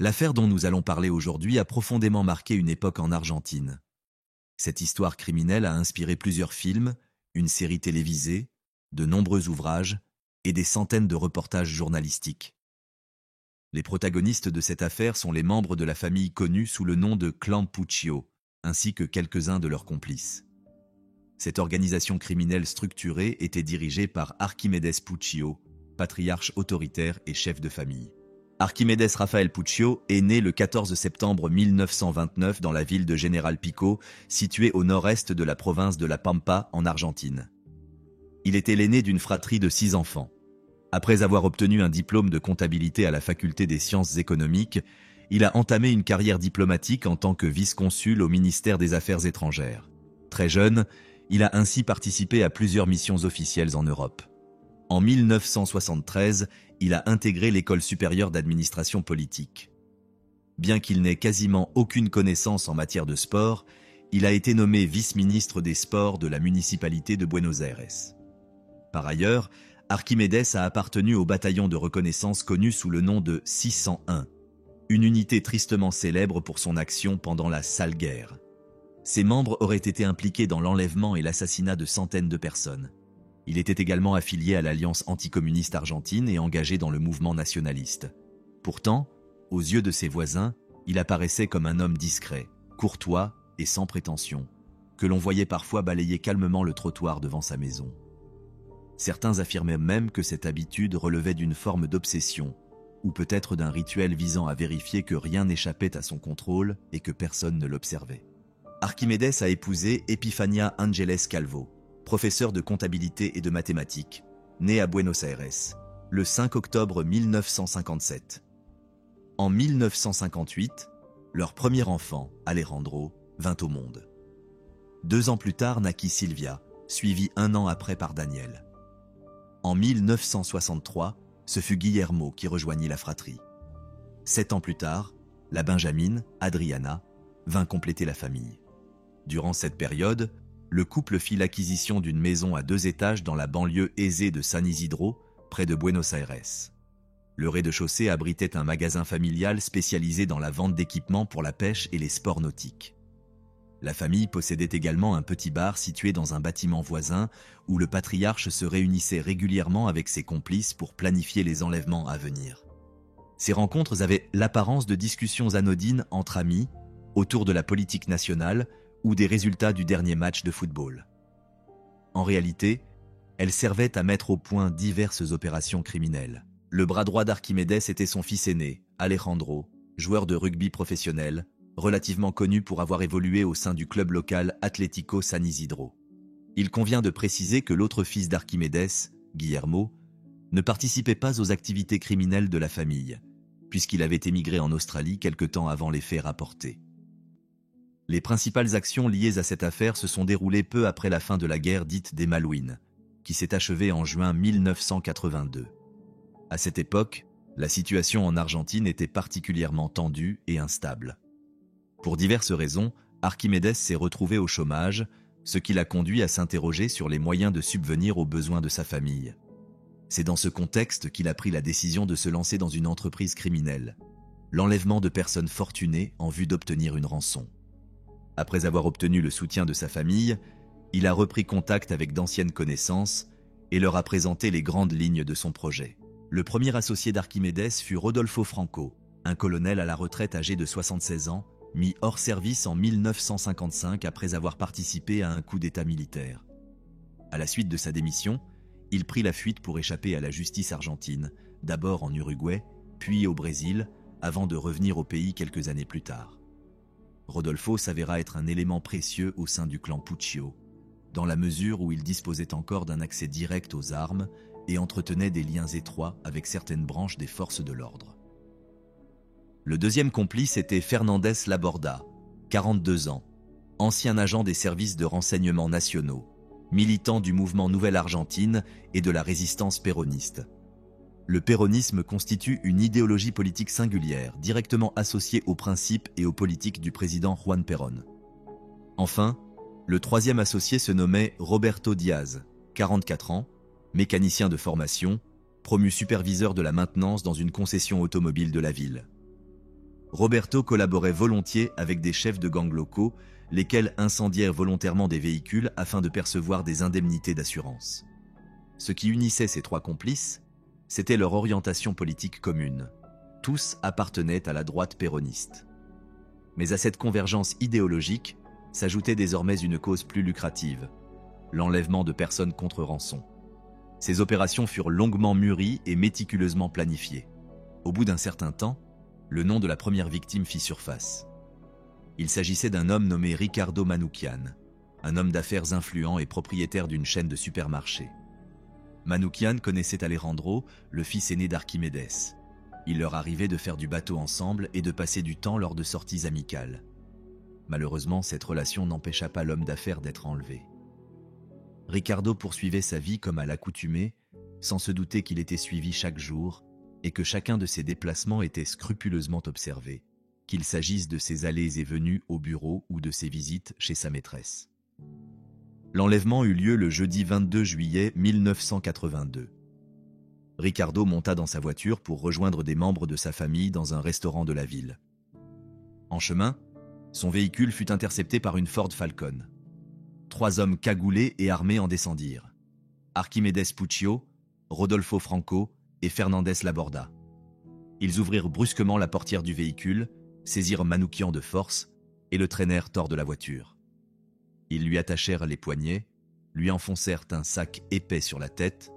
L'affaire dont nous allons parler aujourd'hui a profondément marqué une époque en Argentine. Cette histoire criminelle a inspiré plusieurs films, une série télévisée, de nombreux ouvrages et des centaines de reportages journalistiques. Les protagonistes de cette affaire sont les membres de la famille connue sous le nom de Clan Puccio, ainsi que quelques-uns de leurs complices. Cette organisation criminelle structurée était dirigée par Arquimedes Puccio, patriarche autoritaire et chef de famille. Arquimedes Rafael Puccio est né le 14 septembre 1929 dans la ville de General Pico, située au nord-est de la province de La Pampa, en Argentine. Il était l'aîné d'une fratrie de 6 enfants. Après avoir obtenu un diplôme de comptabilité à la faculté des sciences économiques, il a entamé une carrière diplomatique en tant que vice-consul au ministère des Affaires étrangères. Très jeune, il a ainsi participé à plusieurs missions officielles en Europe. En 1973, il a intégré l'école supérieure d'administration politique. Bien qu'il n'ait quasiment aucune connaissance en matière de sport, il a été nommé vice-ministre des Sports de la municipalité de Buenos Aires. Par ailleurs, Arquimedes a appartenu au bataillon de reconnaissance connu sous le nom de 601, une unité tristement célèbre pour son action pendant la Sale Guerre. Ses membres auraient été impliqués dans l'enlèvement et l'assassinat de centaines de personnes. Il était également affilié à l'Alliance anticommuniste argentine et engagé dans le mouvement nationaliste. Pourtant, aux yeux de ses voisins, il apparaissait comme un homme discret, courtois et sans prétention, que l'on voyait parfois balayer calmement le trottoir devant sa maison. Certains affirmaient même que cette habitude relevait d'une forme d'obsession, ou peut-être d'un rituel visant à vérifier que rien n'échappait à son contrôle et que personne ne l'observait. Arquimedes a épousé Epifania Angeles Calvo, professeur de comptabilité et de mathématiques, né à Buenos Aires, le 5 octobre 1957. En 1958, leur premier enfant, Alejandro, vint au monde. 2 ans plus tard naquit Silvia, suivie 1 an après par Daniel. En 1963, ce fut Guillermo qui rejoignit la fratrie. 7 ans plus tard, la benjamine, Adriana, vint compléter la famille. Durant cette période, le couple fit l'acquisition d'une maison à 2 étages dans la banlieue aisée de San Isidro, près de Buenos Aires. Le rez-de-chaussée abritait un magasin familial spécialisé dans la vente d'équipements pour la pêche et les sports nautiques. La famille possédait également un petit bar situé dans un bâtiment voisin où le patriarche se réunissait régulièrement avec ses complices pour planifier les enlèvements à venir. Ces rencontres avaient l'apparence de discussions anodines entre amis, autour de la politique nationale ou des résultats du dernier match de football. En réalité, elles servaient à mettre au point diverses opérations criminelles. Le bras droit d'Arquimedes était son fils aîné, Alejandro, joueur de rugby professionnel, relativement connu pour avoir évolué au sein du club local Atlético San Isidro. Il convient de préciser que l'autre fils d'Arquimedes, Guillermo, ne participait pas aux activités criminelles de la famille, puisqu'il avait émigré en Australie quelque temps avant les faits rapportés. Les principales actions liées à cette affaire se sont déroulées peu après la fin de la guerre dite des Malouines, qui s'est achevée en juin 1982. À cette époque, la situation en Argentine était particulièrement tendue et instable. Pour diverses raisons, Arquimedes s'est retrouvé au chômage, ce qui l'a conduit à s'interroger sur les moyens de subvenir aux besoins de sa famille. C'est dans ce contexte qu'il a pris la décision de se lancer dans une entreprise criminelle, l'enlèvement de personnes fortunées en vue d'obtenir une rançon. Après avoir obtenu le soutien de sa famille, il a repris contact avec d'anciennes connaissances et leur a présenté les grandes lignes de son projet. Le premier associé d'Arquimedes fut Rodolfo Franco, un colonel à la retraite âgé de 76 ans, mis hors service en 1955 après avoir participé à un coup d'État militaire. À la suite de sa démission, il prit la fuite pour échapper à la justice argentine, d'abord en Uruguay, puis au Brésil, avant de revenir au pays quelques années plus tard. Rodolfo s'avéra être un élément précieux au sein du clan Puccio, dans la mesure où il disposait encore d'un accès direct aux armes et entretenait des liens étroits avec certaines branches des forces de l'ordre. Le deuxième complice était Fernandez Laborda, 42 ans, ancien agent des services de renseignement nationaux, militant du mouvement Nouvelle Argentine et de la résistance péroniste. Le péronisme constitue une idéologie politique singulière, directement associée aux principes et aux politiques du président Juan Perón. Enfin, le troisième associé se nommait Roberto Diaz, 44 ans, mécanicien de formation, promu superviseur de la maintenance dans une concession automobile de la ville. Roberto collaborait volontiers avec des chefs de gangs locaux, lesquels incendièrent volontairement des véhicules afin de percevoir des indemnités d'assurance. Ce qui unissait ces trois complices, c'était leur orientation politique commune. Tous appartenaient à la droite péroniste. Mais à cette convergence idéologique s'ajoutait désormais une cause plus lucrative, l'enlèvement de personnes contre rançon. Ces opérations furent longuement mûries et méticuleusement planifiées. Au bout d'un certain temps, le nom de la première victime fit surface. Il s'agissait d'un homme nommé Ricardo Manouchian, un homme d'affaires influent et propriétaire d'une chaîne de supermarchés. Manouchian connaissait Alejandro, le fils aîné d'Archimédès. Il leur arrivait de faire du bateau ensemble et de passer du temps lors de sorties amicales. Malheureusement, cette relation n'empêcha pas l'homme d'affaires d'être enlevé. Ricardo poursuivait sa vie comme à l'accoutumée, sans se douter qu'il était suivi chaque jour et que chacun de ses déplacements était scrupuleusement observé, qu'il s'agisse de ses allées et venues au bureau ou de ses visites chez sa maîtresse. L'enlèvement eut lieu le jeudi 22 juillet 1982. Ricardo monta dans sa voiture pour rejoindre des membres de sa famille dans un restaurant de la ville. En chemin, son véhicule fut intercepté par une Ford Falcon. 3 hommes cagoulés et armés en descendirent. Archimédès Puccio, Rodolfo Franco et Fernandez Laborda. Ils ouvrirent brusquement la portière du véhicule, saisirent Manouchian de force et le traînèrent hors de la voiture. Ils lui attachèrent les poignets, lui enfoncèrent un sac épais sur la tête,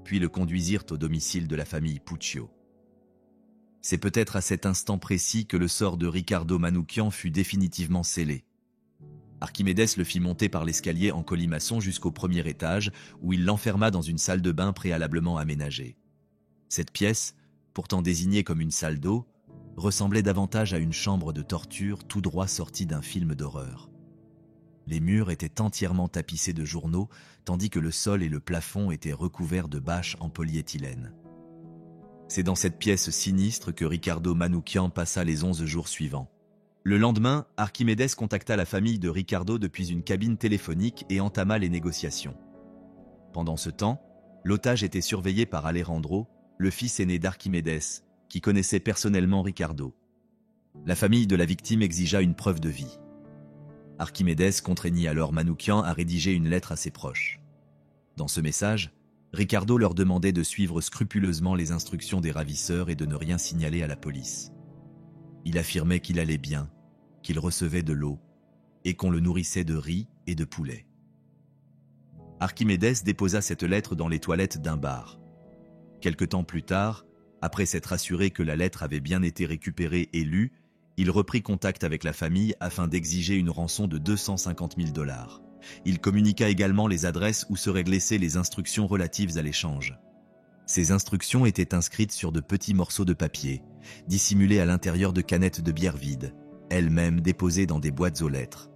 puis le conduisirent au domicile de la famille Puccio. C'est peut-être à cet instant précis que le sort de Ricardo Manouchian fut définitivement scellé. Archimédès le fit monter par l'escalier en colimaçon jusqu'au premier étage, où il l'enferma dans une salle de bain préalablement aménagée. Cette pièce, pourtant désignée comme une salle d'eau, ressemblait davantage à une chambre de torture tout droit sortie d'un film d'horreur. Les murs étaient entièrement tapissés de journaux, tandis que le sol et le plafond étaient recouverts de bâches en polyéthylène. C'est dans cette pièce sinistre que Ricardo Manouchian passa les 11 jours suivants. Le lendemain, Archimédès contacta la famille de Ricardo depuis une cabine téléphonique et entama les négociations. Pendant ce temps, l'otage était surveillé par Alejandro, le fils aîné d'Archimédès, qui connaissait personnellement Ricardo. La famille de la victime exigea une preuve de vie. Archimédès contraignit alors Manouchian à rédiger une lettre à ses proches. Dans ce message, Ricardo leur demandait de suivre scrupuleusement les instructions des ravisseurs et de ne rien signaler à la police. Il affirmait qu'il allait bien, qu'il recevait de l'eau et qu'on le nourrissait de riz et de poulet. Archimédès déposa cette lettre dans les toilettes d'un bar. Quelque temps plus tard, après s'être assuré que la lettre avait bien été récupérée et lue, il reprit contact avec la famille afin d'exiger une rançon de 250 000 $. Il communiqua également les adresses où seraient laissées les instructions relatives à l'échange. Ces instructions étaient inscrites sur de petits morceaux de papier, dissimulés à l'intérieur de canettes de bière vides, elles-mêmes déposées dans des boîtes aux lettres.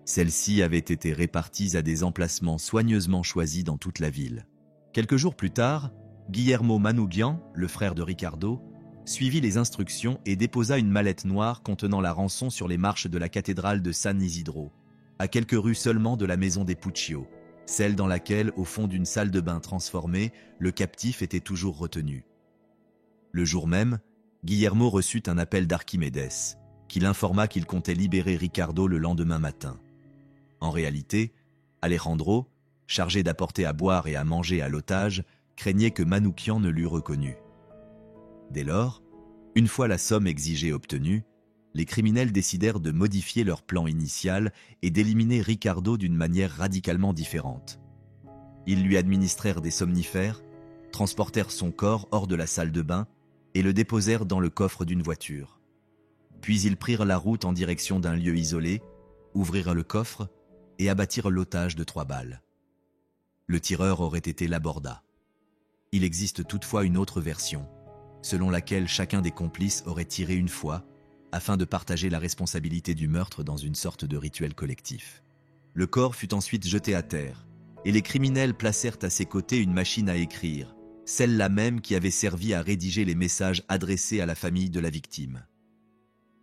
Celles-ci avaient été réparties à des emplacements soigneusement choisis dans toute la ville. Quelques jours plus tard, Guillermo Manouchian, le frère de Ricardo, suivit les instructions et déposa une mallette noire contenant la rançon sur les marches de la cathédrale de San Isidro, à quelques rues seulement de la maison des Puccio, celle dans laquelle, au fond d'une salle de bain transformée, le captif était toujours retenu. Le jour même, Guillermo reçut un appel d'Archimédès, qui l'informa qu'il comptait libérer Ricardo le lendemain matin. En réalité, Alejandro, chargé d'apporter à boire et à manger à l'otage, craignait que Manouchian ne l'eût reconnu. Dès lors, une fois la somme exigée obtenue, les criminels décidèrent de modifier leur plan initial et d'éliminer Ricardo d'une manière radicalement différente. Ils lui administrèrent des somnifères, transportèrent son corps hors de la salle de bain et le déposèrent dans le coffre d'une voiture. Puis ils prirent la route en direction d'un lieu isolé, ouvrirent le coffre et abattirent l'otage de 3 balles. Le tireur aurait été Laborda. Il existe toutefois une autre version, selon laquelle chacun des complices aurait tiré une fois, afin de partager la responsabilité du meurtre dans une sorte de rituel collectif. Le corps fut ensuite jeté à terre, et les criminels placèrent à ses côtés une machine à écrire, celle-là même qui avait servi à rédiger les messages adressés à la famille de la victime.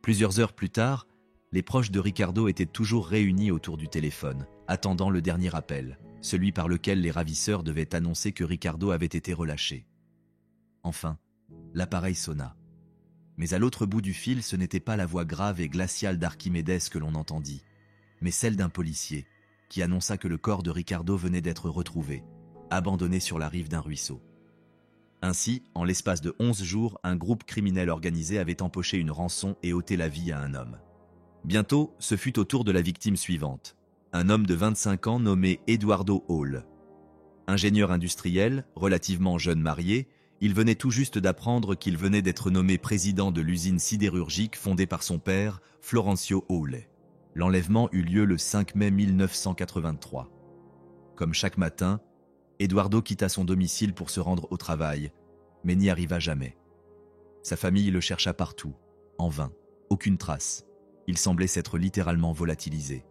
Plusieurs heures plus tard, les proches de Ricardo étaient toujours réunis autour du téléphone, attendant le dernier appel, celui par lequel les ravisseurs devaient annoncer que Ricardo avait été relâché. Enfin, l'appareil sonna. Mais à l'autre bout du fil, ce n'était pas la voix grave et glaciale d'Archimédès que l'on entendit, mais celle d'un policier, qui annonça que le corps de Ricardo venait d'être retrouvé, abandonné sur la rive d'un ruisseau. Ainsi, en l'espace de 11 jours, un groupe criminel organisé avait empoché une rançon et ôté la vie à un homme. Bientôt, ce fut au tour de la victime suivante, un homme de 25 ans nommé Eduardo Hall. Ingénieur industriel, relativement jeune marié, il venait tout juste d'apprendre qu'il venait d'être nommé président de l'usine sidérurgique fondée par son père, Florencio Hall. L'enlèvement eut lieu le 5 mai 1983. Comme chaque matin, Eduardo quitta son domicile pour se rendre au travail, mais n'y arriva jamais. Sa famille le chercha partout, en vain, aucune trace. Il semblait s'être littéralement volatilisé.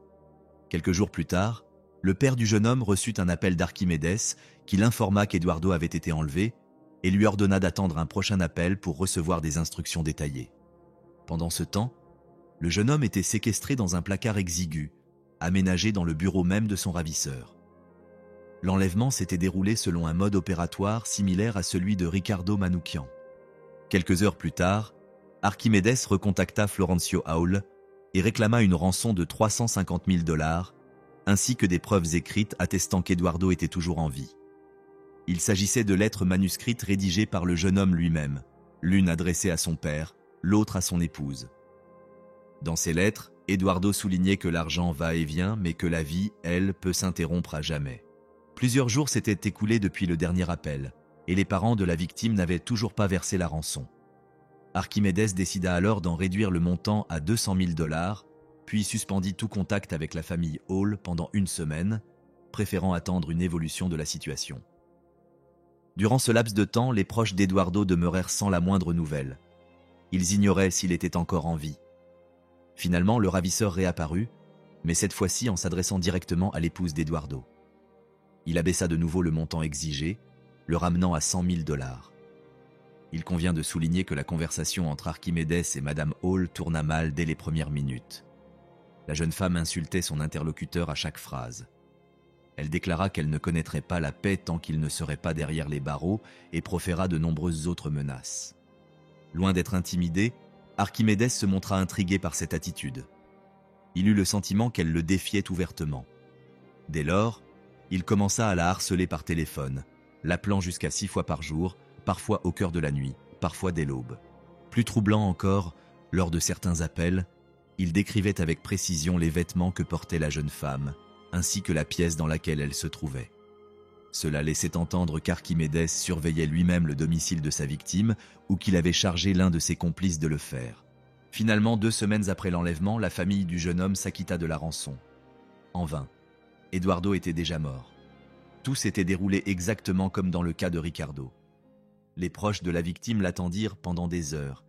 Quelques jours plus tard, le père du jeune homme reçut un appel d'Archimédès qui l'informa qu'Eduardo avait été enlevé et lui ordonna d'attendre un prochain appel pour recevoir des instructions détaillées. Pendant ce temps, le jeune homme était séquestré dans un placard exigu, aménagé dans le bureau même de son ravisseur. L'enlèvement s'était déroulé selon un mode opératoire similaire à celui de Ricardo Manoukian. Quelques heures plus tard, Archimédès recontacta Florencio Hall et réclama une rançon de 350 000 $, ainsi que des preuves écrites attestant qu'Eduardo était toujours en vie. Il s'agissait de lettres manuscrites rédigées par le jeune homme lui-même, l'une adressée à son père, l'autre à son épouse. Dans ces lettres, Eduardo soulignait que l'argent va et vient, mais que la vie, elle, peut s'interrompre à jamais. Plusieurs jours s'étaient écoulés depuis le dernier appel, et les parents de la victime n'avaient toujours pas versé la rançon. Archimédès décida alors d'en réduire le montant à 200 000 $, puis suspendit tout contact avec la famille Hall pendant une semaine, préférant attendre une évolution de la situation. Durant ce laps de temps, les proches d'Eduardo demeurèrent sans la moindre nouvelle. Ils ignoraient s'il était encore en vie. Finalement, le ravisseur réapparut, mais cette fois-ci en s'adressant directement à l'épouse d'Eduardo. Il abaissa de nouveau le montant exigé, le ramenant à 100 000 $. Il convient de souligner que la conversation entre Archimédès et Madame Hall tourna mal dès les premières minutes. La jeune femme insultait son interlocuteur à chaque phrase. Elle déclara qu'elle ne connaîtrait pas la paix tant qu'il ne serait pas derrière les barreaux et proféra de nombreuses autres menaces. Loin d'être intimidé, Archimédès se montra intrigué par cette attitude. Il eut le sentiment qu'elle le défiait ouvertement. Dès lors, il commença à la harceler par téléphone, l'appelant jusqu'à 6 fois par jour, parfois au cœur de la nuit, parfois dès l'aube. Plus troublant encore, lors de certains appels, il décrivait avec précision les vêtements que portait la jeune femme, ainsi que la pièce dans laquelle elle se trouvait. Cela laissait entendre qu'Archimédès surveillait lui-même le domicile de sa victime ou qu'il avait chargé l'un de ses complices de le faire. Finalement, 2 semaines après l'enlèvement, la famille du jeune homme s'acquitta de la rançon. En vain. Eduardo était déjà mort. Tout s'était déroulé exactement comme dans le cas de Ricardo. Les proches de la victime l'attendirent pendant des heures,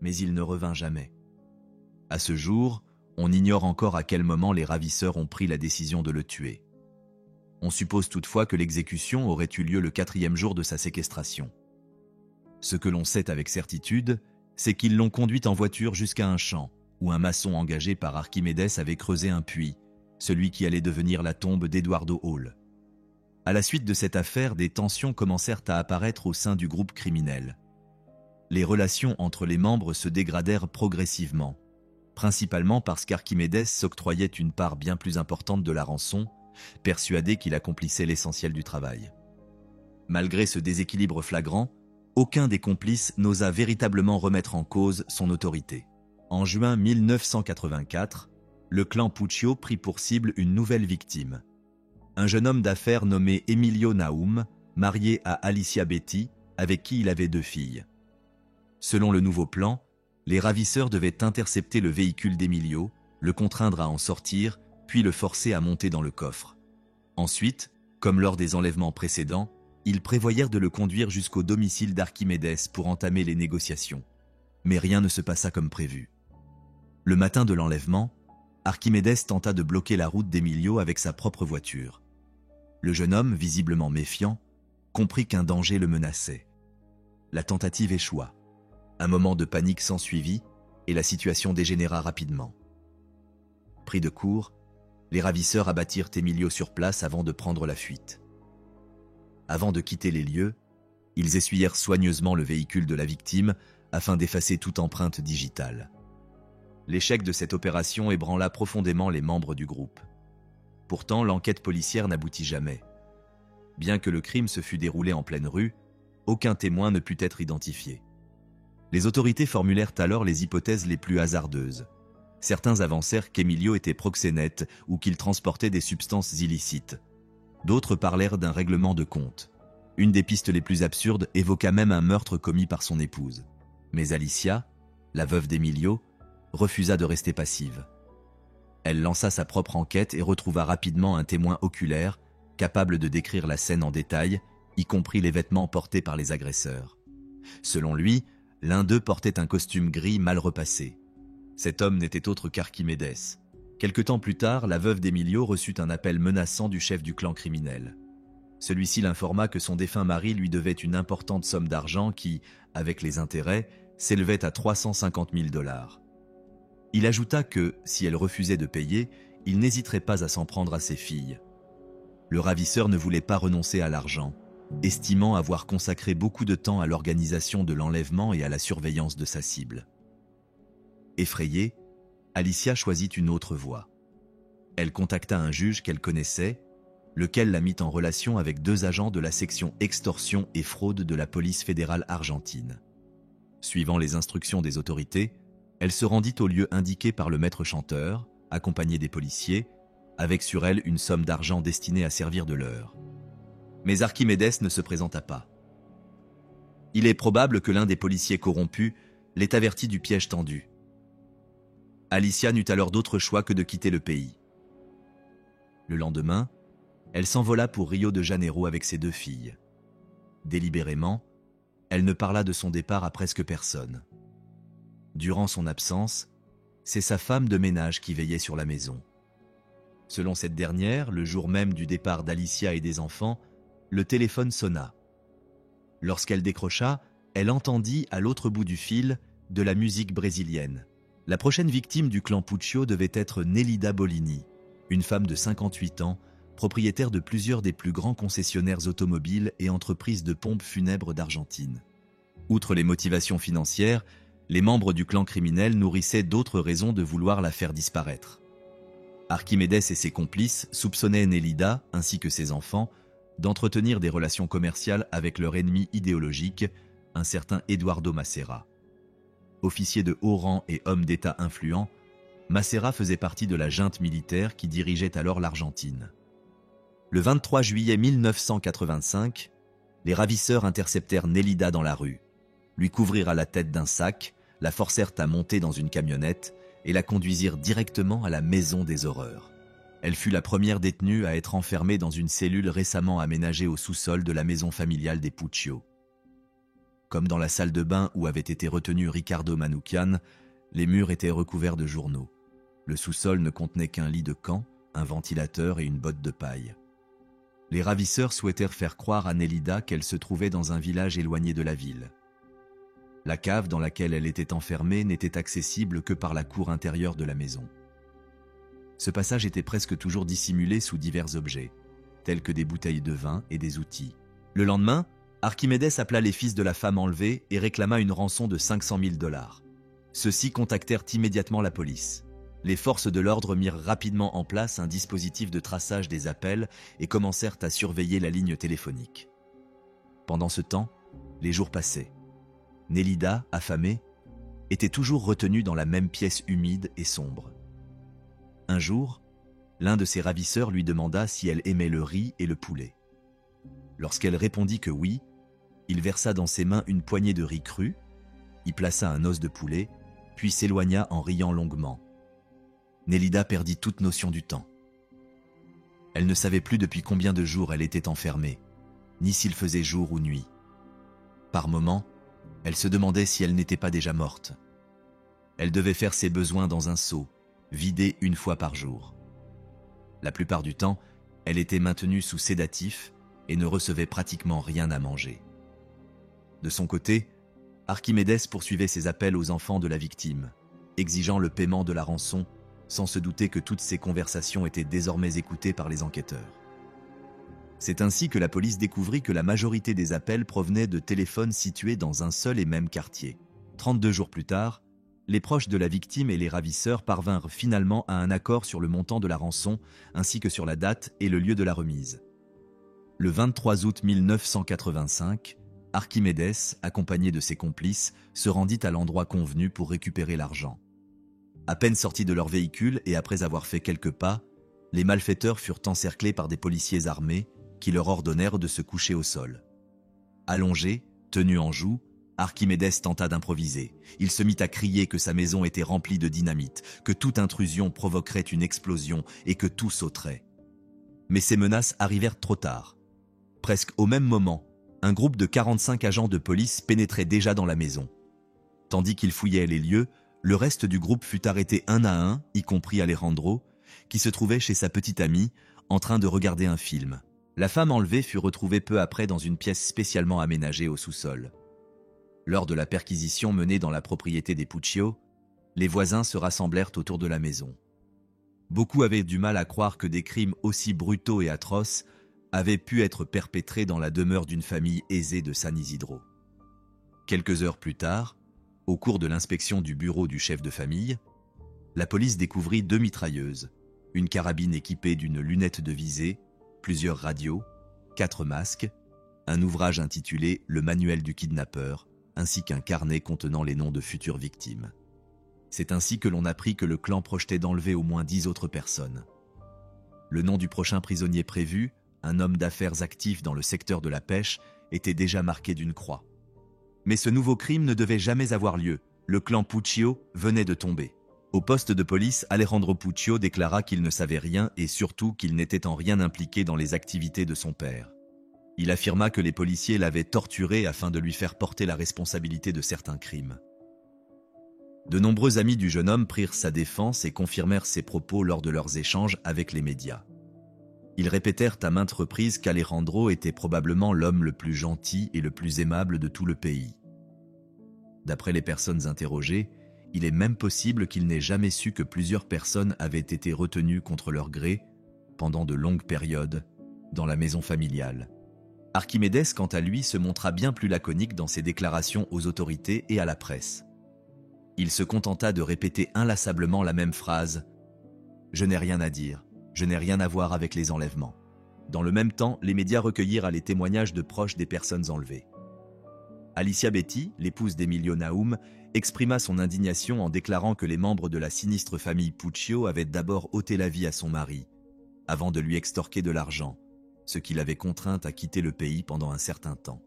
mais il ne revint jamais. À ce jour, on ignore encore à quel moment les ravisseurs ont pris la décision de le tuer. On suppose toutefois que l'exécution aurait eu lieu le 4e jour de sa séquestration. Ce que l'on sait avec certitude, c'est qu'ils l'ont conduite en voiture jusqu'à un champ, où un maçon engagé par Archimédès avait creusé un puits, celui qui allait devenir la tombe d'Eduardo Hall. À la suite de cette affaire, des tensions commencèrent à apparaître au sein du groupe criminel. Les relations entre les membres se dégradèrent progressivement, principalement parce qu'Archimédès s'octroyait une part bien plus importante de la rançon, persuadé qu'il accomplissait l'essentiel du travail. Malgré ce déséquilibre flagrant, aucun des complices n'osa véritablement remettre en cause son autorité. En juin 1984, le clan Puccio prit pour cible une nouvelle victime. Un jeune homme d'affaires nommé Emilio Naum, marié à Alicia Betty, avec qui il avait 2 filles. Selon le nouveau plan, les ravisseurs devaient intercepter le véhicule d'Emilio, le contraindre à en sortir, puis le forcer à monter dans le coffre. Ensuite, comme lors des enlèvements précédents, ils prévoyèrent de le conduire jusqu'au domicile d'Archimédès pour entamer les négociations. Mais rien ne se passa comme prévu. Le matin de l'enlèvement, Archimédès tenta de bloquer la route d'Emilio avec sa propre voiture. Le jeune homme, visiblement méfiant, comprit qu'un danger le menaçait. La tentative échoua. Un moment de panique s'ensuivit et la situation dégénéra rapidement. Pris de court, les ravisseurs abattirent Emilio sur place avant de prendre la fuite. Avant de quitter les lieux, ils essuyèrent soigneusement le véhicule de la victime afin d'effacer toute empreinte digitale. L'échec de cette opération ébranla profondément les membres du groupe. Pourtant, l'enquête policière n'aboutit jamais. Bien que le crime se fût déroulé en pleine rue, aucun témoin ne put être identifié. Les autorités formulèrent alors les hypothèses les plus hasardeuses. Certains avancèrent qu'Emilio était proxénète ou qu'il transportait des substances illicites. D'autres parlèrent d'un règlement de compte. Une des pistes les plus absurdes évoqua même un meurtre commis par son épouse. Mais Alicia, la veuve d'Emilio, refusa de rester passive. Elle lança sa propre enquête et retrouva rapidement un témoin oculaire capable de décrire la scène en détail, y compris les vêtements portés par les agresseurs. Selon lui, l'un d'eux portait un costume gris mal repassé. Cet homme n'était autre qu'Archimédès. Quelque temps plus tard, la veuve d'Emilio reçut un appel menaçant du chef du clan criminel. Celui-ci l'informa que son défunt mari lui devait une importante somme d'argent qui, avec les intérêts, s'élevait à 350 000 $. Il ajouta que, si elle refusait de payer, il n'hésiterait pas à s'en prendre à ses filles. Le ravisseur ne voulait pas renoncer à l'argent, estimant avoir consacré beaucoup de temps à l'organisation de l'enlèvement et à la surveillance de sa cible. Effrayée, Alicia choisit une autre voie. Elle contacta un juge qu'elle connaissait, lequel la mit en relation avec 2 agents de la section extorsion et fraude de la police fédérale argentine. Suivant les instructions des autorités, elle se rendit au lieu indiqué par le maître chanteur, accompagné des policiers, avec sur elle une somme d'argent destinée à servir de leurre. Mais Archimédès ne se présenta pas. Il est probable que l'un des policiers corrompus l'ait averti du piège tendu. Alicia n'eut alors d'autre choix que de quitter le pays. Le lendemain, elle s'envola pour Rio de Janeiro avec ses 2 filles. Délibérément, elle ne parla de son départ à presque personne. Durant son absence, c'est sa femme de ménage qui veillait sur la maison. Selon cette dernière, le jour même du départ d'Alicia et des enfants, le téléphone sonna. Lorsqu'elle décrocha, elle entendit à l'autre bout du fil de la musique brésilienne. La prochaine victime du clan Puccio devait être Nélida Bolini, une femme de 58 ans, propriétaire de plusieurs des plus grands concessionnaires automobiles et entreprises de pompes funèbres d'Argentine. Outre les motivations financières, les membres du clan criminel nourrissaient d'autres raisons de vouloir la faire disparaître. Archimédès et ses complices soupçonnaient Nélida, ainsi que ses enfants, d'entretenir des relations commerciales avec leur ennemi idéologique, un certain Eduardo Macera. Officier de haut rang et homme d'État influent, Macera faisait partie de la junte militaire qui dirigeait alors l'Argentine. Le 23 juillet 1985, les ravisseurs interceptèrent Nélida dans la rue, lui couvrirent à la tête d'un sac, la forcèrent à monter dans une camionnette et la conduisirent directement à la maison des horreurs. Elle fut la première détenue à être enfermée dans une cellule récemment aménagée au sous-sol de la maison familiale des Puccio. Comme dans la salle de bain où avait été retenu Ricardo Manoukian, les murs étaient recouverts de journaux. Le sous-sol ne contenait qu'un lit de camp, un ventilateur et une botte de paille. Les ravisseurs souhaitèrent faire croire à Nélida qu'elle se trouvait dans un village éloigné de la ville. La cave dans laquelle elle était enfermée n'était accessible que par la cour intérieure de la maison. Ce passage était presque toujours dissimulé sous divers objets, tels que des bouteilles de vin et des outils. Le lendemain, Archimédès appela les fils de la femme enlevée et réclama une rançon de 500 000 $. Ceux-ci contactèrent immédiatement la police. Les forces de l'ordre mirent rapidement en place un dispositif de traçage des appels et commencèrent à surveiller la ligne téléphonique. Pendant ce temps, les jours passaient. Nélida, affamée, était toujours retenue dans la même pièce humide et sombre. Un jour, l'un de ses ravisseurs lui demanda si elle aimait le riz et le poulet. Lorsqu'elle répondit que oui, il versa dans ses mains une poignée de riz cru, y plaça un os de poulet, puis s'éloigna en riant longuement. Nélida perdit toute notion du temps. Elle ne savait plus depuis combien de jours elle était enfermée, ni s'il faisait jour ou nuit. Par moments, elle se demandait si elle n'était pas déjà morte. Elle devait faire ses besoins dans un seau, vidé une fois par jour. La plupart du temps, elle était maintenue sous sédatifs et ne recevait pratiquement rien à manger. De son côté, Archimédès poursuivait ses appels aux enfants de la victime, exigeant le paiement de la rançon, sans se douter que toutes ces conversations étaient désormais écoutées par les enquêteurs. C'est ainsi que la police découvrit que la majorité des appels provenaient de téléphones situés dans un seul et même quartier. 32 jours plus tard, les proches de la victime et les ravisseurs parvinrent finalement à un accord sur le montant de la rançon, ainsi que sur la date et le lieu de la remise. Le 23 août 1985, Archimédès, accompagné de ses complices, se rendit à l'endroit convenu pour récupérer l'argent. À peine sortis de leur véhicule et après avoir fait quelques pas, les malfaiteurs furent encerclés par des policiers armés qui leur ordonnèrent de se coucher au sol. Allongé, tenu en joue, Archimédès tenta d'improviser. Il se mit à crier que sa maison était remplie de dynamite, que toute intrusion provoquerait une explosion et que tout sauterait. Mais ces menaces arrivèrent trop tard. Presque au même moment, un groupe de 45 agents de police pénétrait déjà dans la maison. Tandis qu'ils fouillaient les lieux, le reste du groupe fut arrêté un à un, y compris Alejandro, qui se trouvait chez sa petite amie, en train de regarder un film. La femme enlevée fut retrouvée peu après dans une pièce spécialement aménagée au sous-sol. Lors de la perquisition menée dans la propriété des Puccio, les voisins se rassemblèrent autour de la maison. Beaucoup avaient du mal à croire que des crimes aussi brutaux et atroces avaient pu être perpétrés dans la demeure d'une famille aisée de San Isidro. Quelques heures plus tard, au cours de l'inspection du bureau du chef de famille, la police découvrit 2 mitrailleuses, une carabine équipée d'une lunette de visée, plusieurs radios, 4 masques, un ouvrage intitulé « Le manuel du kidnappeur », ainsi qu'un carnet contenant les noms de futures victimes. C'est ainsi que l'on apprit que le clan projetait d'enlever au moins 10 autres personnes. Le nom du prochain prisonnier prévu, un homme d'affaires actif dans le secteur de la pêche, était déjà marqué d'une croix. Mais ce nouveau crime ne devait jamais avoir lieu. Le clan Puccio venait de tomber. Au poste de police, Alejandro Puccio déclara qu'il ne savait rien et surtout qu'il n'était en rien impliqué dans les activités de son père. Il affirma que les policiers l'avaient torturé afin de lui faire porter la responsabilité de certains crimes. De nombreux amis du jeune homme prirent sa défense et confirmèrent ses propos lors de leurs échanges avec les médias. Ils répétèrent à maintes reprises qu'Alejandro était probablement l'homme le plus gentil et le plus aimable de tout le pays. D'après les personnes interrogées, il est même possible qu'il n'ait jamais su que plusieurs personnes avaient été retenues contre leur gré, pendant de longues périodes, dans la maison familiale. Archimédès, quant à lui, se montra bien plus laconique dans ses déclarations aux autorités et à la presse. Il se contenta de répéter inlassablement la même phrase « Je n'ai rien à dire, je n'ai rien à voir avec les enlèvements ». Dans le même temps, les médias recueillirent les témoignages de proches des personnes enlevées. Alicia Betty, l'épouse d'Emilio Naum, exprima son indignation en déclarant que les membres de la sinistre famille Puccio avaient d'abord ôté la vie à son mari, avant de lui extorquer de l'argent, ce qui l'avait contrainte à quitter le pays pendant un certain temps.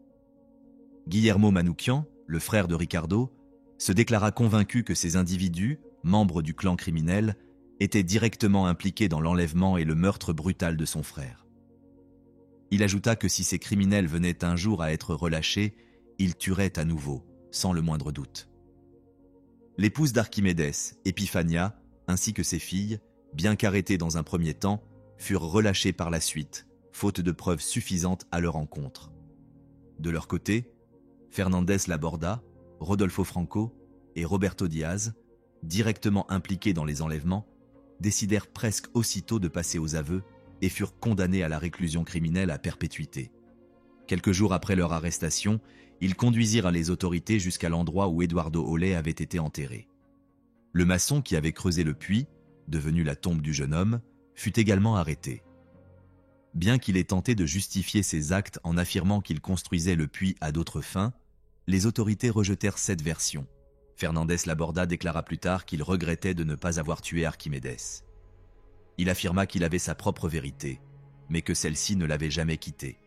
Guillermo Manoukian, le frère de Ricardo, se déclara convaincu que ces individus, membres du clan criminel, étaient directement impliqués dans l'enlèvement et le meurtre brutal de son frère. Il ajouta que si ces criminels venaient un jour à être relâchés, ils tueraient à nouveau, sans le moindre doute. L'épouse d'Archimédès, Epifania, ainsi que ses filles, bien qu'arrêtées dans un premier temps, furent relâchées par la suite, faute de preuves suffisantes à leur encontre. De leur côté, Fernandez Laborda, Rodolfo Franco et Roberto Diaz, directement impliqués dans les enlèvements, décidèrent presque aussitôt de passer aux aveux et furent condamnés à la réclusion criminelle à perpétuité. Quelques jours après leur arrestation, ils conduisirent les autorités jusqu'à l'endroit où Eduardo Olé avait été enterré. Le maçon qui avait creusé le puits, devenu la tombe du jeune homme, fut également arrêté. Bien qu'il ait tenté de justifier ses actes en affirmant qu'il construisait le puits à d'autres fins, les autorités rejetèrent cette version. Fernandez Laborda déclara plus tard qu'il regrettait de ne pas avoir tué Archimédès. Il affirma qu'il avait sa propre vérité, mais que celle-ci ne l'avait jamais quitté.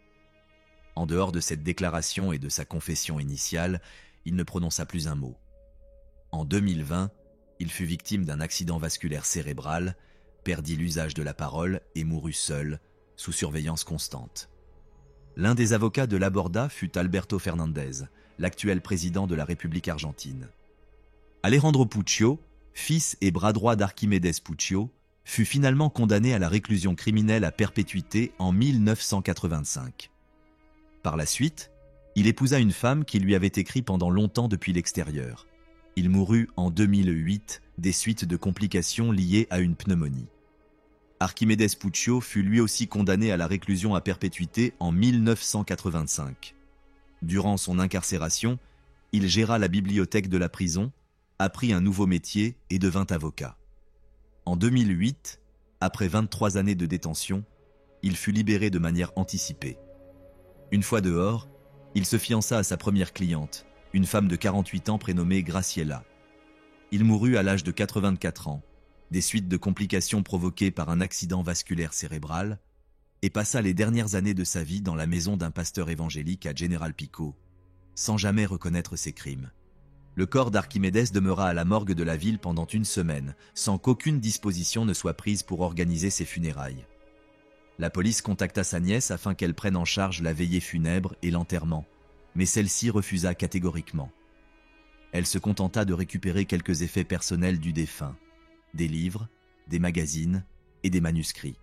En dehors de cette déclaration et de sa confession initiale, il ne prononça plus un mot. En 2020, il fut victime d'un accident vasculaire cérébral, perdit l'usage de la parole et mourut seul, sous surveillance constante. L'un des avocats de Laborda fut Alberto Fernandez, l'actuel président de la République argentine. Alejandro Puccio, fils et bras droit d'Archimédès Puccio, fut finalement condamné à la réclusion criminelle à perpétuité en 1985. Par la suite, il épousa une femme qui lui avait écrit pendant longtemps depuis l'extérieur. Il mourut en 2008 des suites de complications liées à une pneumonie. Archimédès Puccio fut lui aussi condamné à la réclusion à perpétuité en 1985. Durant son incarcération, Il géra la bibliothèque de la prison, apprit un nouveau métier et devint avocat. En 2008, après 23 années de détention, il fut libéré de manière anticipée. Une fois dehors, il se fiança à sa première cliente, une femme de 48 ans prénommée Graciela. Il mourut à l'âge de 84 ans, des suites de complications provoquées par un accident vasculaire cérébral, et passa les dernières années de sa vie dans la maison d'un pasteur évangélique à General Pico, sans jamais reconnaître ses crimes. Le corps d'Archimédès demeura à la morgue de la ville pendant une semaine, sans qu'aucune disposition ne soit prise pour organiser ses funérailles. La police contacta sa nièce afin qu'elle prenne en charge la veillée funèbre et l'enterrement, mais celle-ci refusa catégoriquement. Elle se contenta de récupérer quelques effets personnels du défunt, des livres, des magazines et des manuscrits.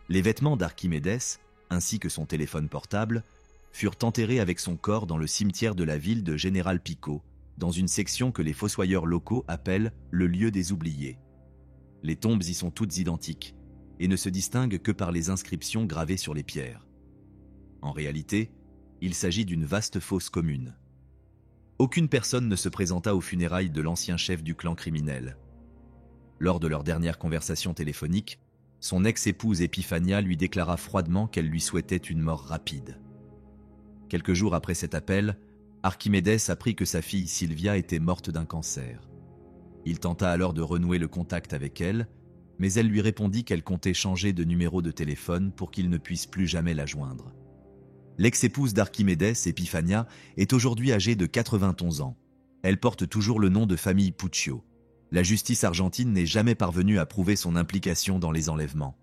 Les vêtements d'Archimédès, ainsi que son téléphone portable, furent enterrés avec son corps dans le cimetière de la ville de General Pico, dans une section que les fossoyeurs locaux appellent le lieu des oubliés. Les tombes y sont toutes identiques et ne se distinguent que par les inscriptions gravées sur les pierres. En réalité, il s'agit d'une vaste fosse commune. Aucune personne ne se présenta aux funérailles de l'ancien chef du clan criminel. Lors de leur dernière conversation téléphonique, son ex-épouse Epiphania lui déclara froidement qu'elle lui souhaitait une mort rapide. Quelques jours après cet appel, Archimédès apprit que sa fille Sylvia était morte d'un cancer. Il tenta alors de renouer le contact avec elle, mais elle lui répondit qu'elle comptait changer de numéro de téléphone pour qu'il ne puisse plus jamais la joindre. L'ex-épouse d'Archimédès, Epiphania, est aujourd'hui âgée de 91 ans. Elle porte toujours le nom de famille Puccio. La justice argentine n'est jamais parvenue à prouver son implication dans les enlèvements.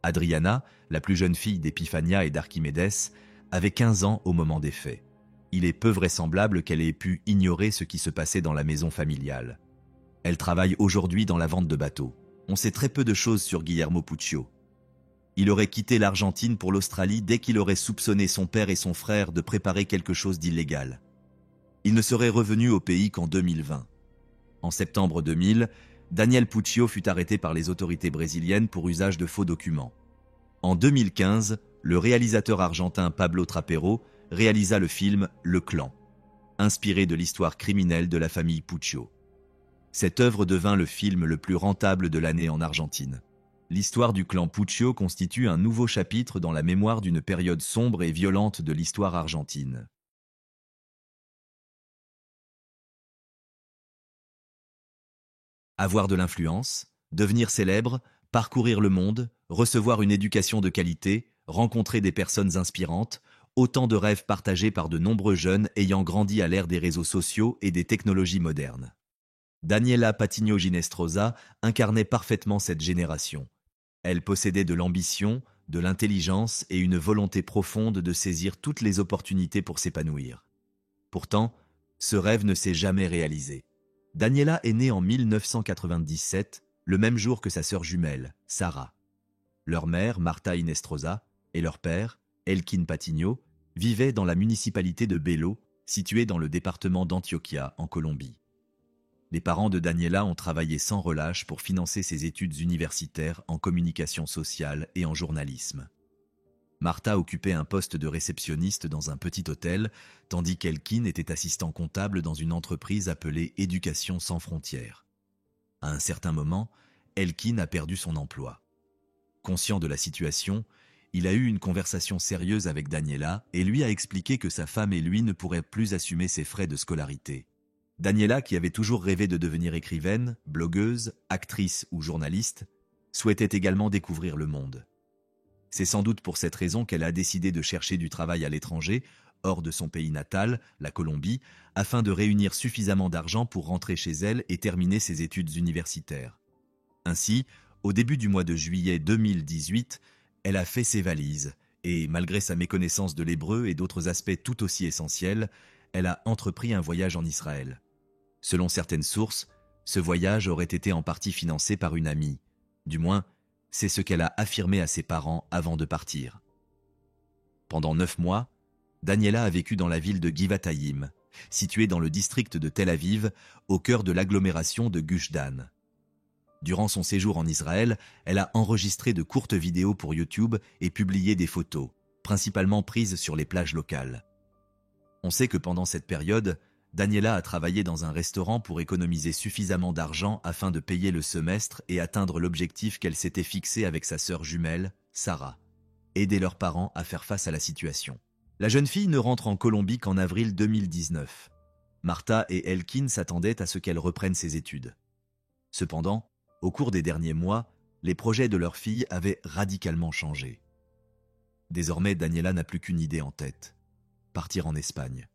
Adriana, la plus jeune fille d'Epiphania et d'Archimédès, avait 15 ans au moment des faits. Il est peu vraisemblable qu'elle ait pu ignorer ce qui se passait dans la maison familiale. Elle travaille aujourd'hui dans la vente de bateaux. On sait très peu de choses sur Guillermo Puccio. Il aurait quitté l'Argentine pour l'Australie dès qu'il aurait soupçonné son père et son frère de préparer quelque chose d'illégal. Il ne serait revenu au pays qu'en 2020. En septembre 2000, Daniel Puccio fut arrêté par les autorités brésiliennes pour usage de faux documents. En 2015, le réalisateur argentin Pablo Trapero réalisa le film Le Clan, inspiré de l'histoire criminelle de la famille Puccio. Cette œuvre devint le film le plus rentable de l'année en Argentine. L'histoire du clan Puccio constitue un nouveau chapitre dans la mémoire d'une période sombre et violente de l'histoire argentine. Avoir de l'influence, devenir célèbre, parcourir le monde, recevoir une éducation de qualité, rencontrer des personnes inspirantes, autant de rêves partagés par de nombreux jeunes ayant grandi à l'ère des réseaux sociaux et des technologies modernes. Daniela Patinho Ginestrosa incarnait parfaitement cette génération. Elle possédait de l'ambition, de l'intelligence et une volonté profonde de saisir toutes les opportunités pour s'épanouir. Pourtant, ce rêve ne s'est jamais réalisé. Daniela est née en 1997, le même jour que sa sœur jumelle, Sarah. Leur mère, Marta Inestrosa, et leur père, Elkin Patinho, vivaient dans la municipalité de Belo, située dans le département d'Antioquia, en Colombie. Les parents de Daniela ont travaillé sans relâche pour financer ses études universitaires en communication sociale et en journalisme. Martha occupait un poste de réceptionniste dans un petit hôtel, tandis qu'Elkin était assistant comptable dans une entreprise appelée Éducation sans frontières. À un certain moment, Elkin a perdu son emploi. Conscient de la situation, il a eu une conversation sérieuse avec Daniela et lui a expliqué que sa femme et lui ne pourraient plus assumer ses frais de scolarité. Daniela, qui avait toujours rêvé de devenir écrivaine, blogueuse, actrice ou journaliste, souhaitait également découvrir le monde. C'est sans doute pour cette raison qu'elle a décidé de chercher du travail à l'étranger, hors de son pays natal, la Colombie, afin de réunir suffisamment d'argent pour rentrer chez elle et terminer ses études universitaires. Ainsi, au début du mois de juillet 2018, elle a fait ses valises et, malgré sa méconnaissance de l'hébreu et d'autres aspects tout aussi essentiels, elle a entrepris un voyage en Israël. Selon certaines sources, ce voyage aurait été en partie financé par une amie. Du moins, c'est ce qu'elle a affirmé à ses parents avant de partir. Pendant 9 mois, Daniela a vécu dans la ville de Givatayim, située dans le district de Tel Aviv, au cœur de l'agglomération de Gush Dan. Durant son séjour en Israël, elle a enregistré de courtes vidéos pour YouTube et publié des photos, principalement prises sur les plages locales. On sait que pendant cette période, Daniela a travaillé dans un restaurant pour économiser suffisamment d'argent afin de payer le semestre et atteindre l'objectif qu'elle s'était fixé avec sa sœur jumelle, Sarah. Aider leurs parents à faire face à la situation. La jeune fille ne rentre en Colombie qu'en avril 2019. Martha et Elkin s'attendaient à ce qu'elle reprenne ses études. Cependant, au cours des derniers mois, les projets de leur fille avaient radicalement changé. Désormais, Daniela n'a plus qu'une idée en tête. Partir en Espagne.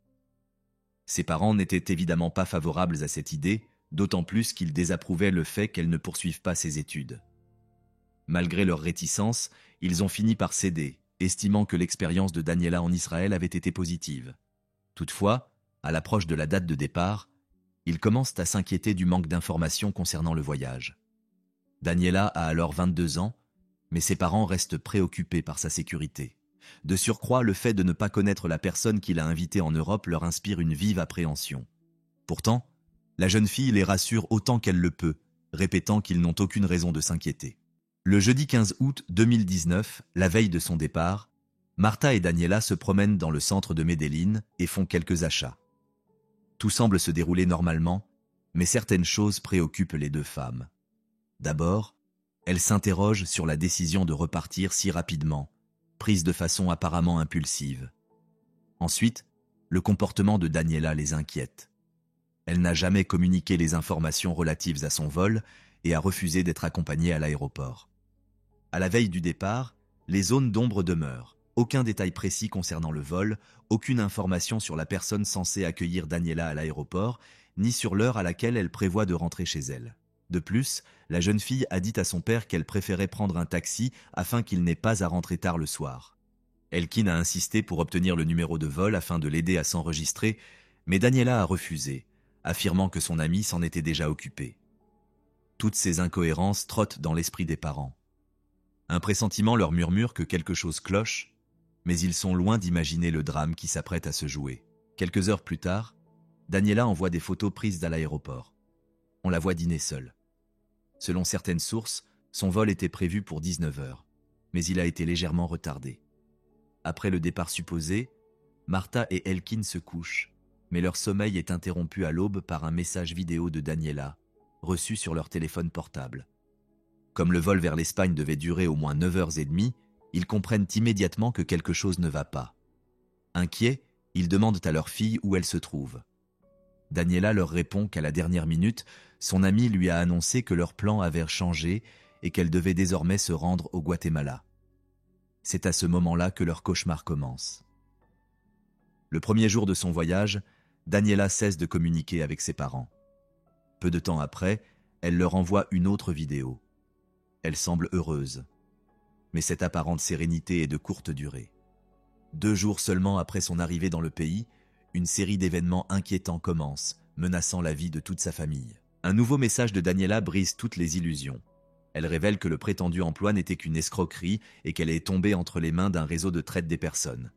Ses parents n'étaient évidemment pas favorables à cette idée, d'autant plus qu'ils désapprouvaient le fait qu'elle ne poursuive pas ses études. Malgré leur réticence, ils ont fini par céder, estimant que l'expérience de Daniela en Israël avait été positive. Toutefois, à l'approche de la date de départ, ils commencent à s'inquiéter du manque d'informations concernant le voyage. Daniela a alors 22 ans, mais ses parents restent préoccupés par sa sécurité. De surcroît, le fait de ne pas connaître la personne qui l'a invitée en Europe leur inspire une vive appréhension. Pourtant, la jeune fille les rassure autant qu'elle le peut, répétant qu'ils n'ont aucune raison de s'inquiéter. Le jeudi 15 août 2019, la veille de son départ, Martha et Daniela se promènent dans le centre de Medellín et font quelques achats. Tout semble se dérouler normalement, mais certaines choses préoccupent les deux femmes. D'abord, elles s'interrogent sur la décision de repartir si rapidement, prise de façon apparemment impulsive. Ensuite, le comportement de Daniela les inquiète. Elle n'a jamais communiqué les informations relatives à son vol et a refusé d'être accompagnée à l'aéroport. À la veille du départ, les zones d'ombre demeurent. Aucun détail précis concernant le vol, aucune information sur la personne censée accueillir Daniela à l'aéroport, ni sur l'heure à laquelle elle prévoit de rentrer chez elle. De plus, la jeune fille a dit à son père qu'elle préférait prendre un taxi afin qu'il n'ait pas à rentrer tard le soir. Elkin a insisté pour obtenir le numéro de vol afin de l'aider à s'enregistrer, mais Daniela a refusé, affirmant que son ami s'en était déjà occupé. Toutes ces incohérences trottent dans l'esprit des parents. Un pressentiment leur murmure que quelque chose cloche, mais ils sont loin d'imaginer le drame qui s'apprête à se jouer. Quelques heures plus tard, Daniela envoie des photos prises à l'aéroport. On la voit dîner seule. Selon certaines sources, son vol était prévu pour 19 heures, mais il a été légèrement retardé. Après le départ supposé, Martha et Elkin se couchent, mais leur sommeil est interrompu à l'aube par un message vidéo de Daniela, reçu sur leur téléphone portable. Comme le vol vers l'Espagne devait durer au moins 9h30, ils comprennent immédiatement que quelque chose ne va pas. Inquiets, ils demandent à leur fille où elle se trouve. Daniela leur répond qu'à la dernière minute, son amie lui a annoncé que leur plan avait changé et qu'elle devait désormais se rendre au Guatemala. C'est à ce moment-là que leur cauchemar commence. Le premier jour de son voyage, Daniela cesse de communiquer avec ses parents. Peu de temps après, elle leur envoie une autre vidéo. Elle semble heureuse. Mais cette apparente sérénité est de courte durée. 2 jours seulement après son arrivée dans le pays, une série d'événements inquiétants commence, menaçant la vie de toute sa famille. Un nouveau message de Daniela brise toutes les illusions. Elle révèle que le prétendu emploi n'était qu'une escroquerie et qu'elle est tombée entre les mains d'un réseau de traite des personnes.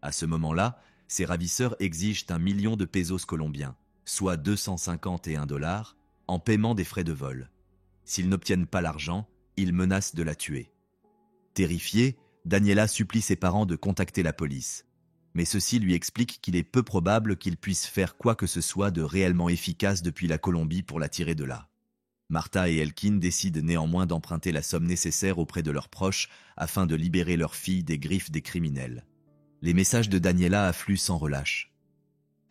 À ce moment-là, ses ravisseurs exigent 1 million de pesos colombiens, soit 251 $, en paiement des frais de vol. S'ils n'obtiennent pas l'argent, ils menacent de la tuer. Terrifiée, Daniela supplie ses parents de contacter la police. Mais ceux-ci lui expliquent qu'il est peu probable qu'ils puissent faire quoi que ce soit de réellement efficace depuis la Colombie pour la tirer de là. Martha et Elkin décident néanmoins d'emprunter la somme nécessaire auprès de leurs proches afin de libérer leur fille des griffes des criminels. Les messages de Daniela affluent sans relâche.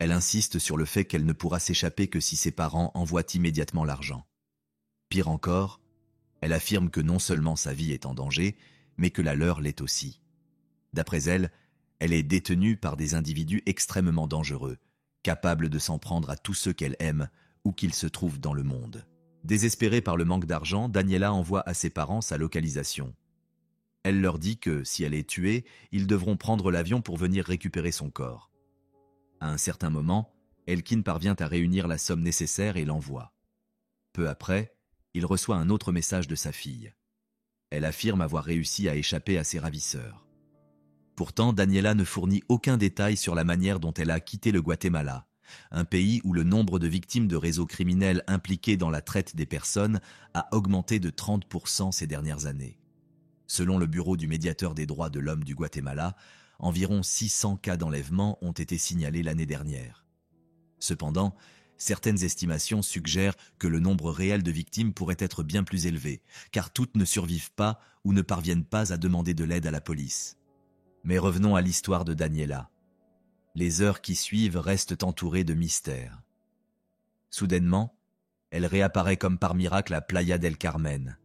Elle insiste sur le fait qu'elle ne pourra s'échapper que si ses parents envoient immédiatement l'argent. Pire encore, elle affirme que non seulement sa vie est en danger, mais que la leur l'est aussi. D'après elle, elle est détenue par des individus extrêmement dangereux, capables de s'en prendre à tous ceux qu'elle aime, où qu'ils se trouvent dans le monde. Désespérée par le manque d'argent, Daniela envoie à ses parents sa localisation. Elle leur dit que, si elle est tuée, ils devront prendre l'avion pour venir récupérer son corps. À un certain moment, Elkin parvient à réunir la somme nécessaire et l'envoie. Peu après, il reçoit un autre message de sa fille. Elle affirme avoir réussi à échapper à ses ravisseurs. Pourtant, Daniela ne fournit aucun détail sur la manière dont elle a quitté le Guatemala, un pays où le nombre de victimes de réseaux criminels impliqués dans la traite des personnes a augmenté de 30% ces dernières années. Selon le Bureau du médiateur des droits de l'homme du Guatemala, environ 600 cas d'enlèvement ont été signalés l'année dernière. Cependant, certaines estimations suggèrent que le nombre réel de victimes pourrait être bien plus élevé, car toutes ne survivent pas ou ne parviennent pas à demander de l'aide à la police. Mais revenons à l'histoire de Daniela. Les heures qui suivent restent entourées de mystères. Soudainement, elle réapparaît comme par miracle à Playa del Carmen,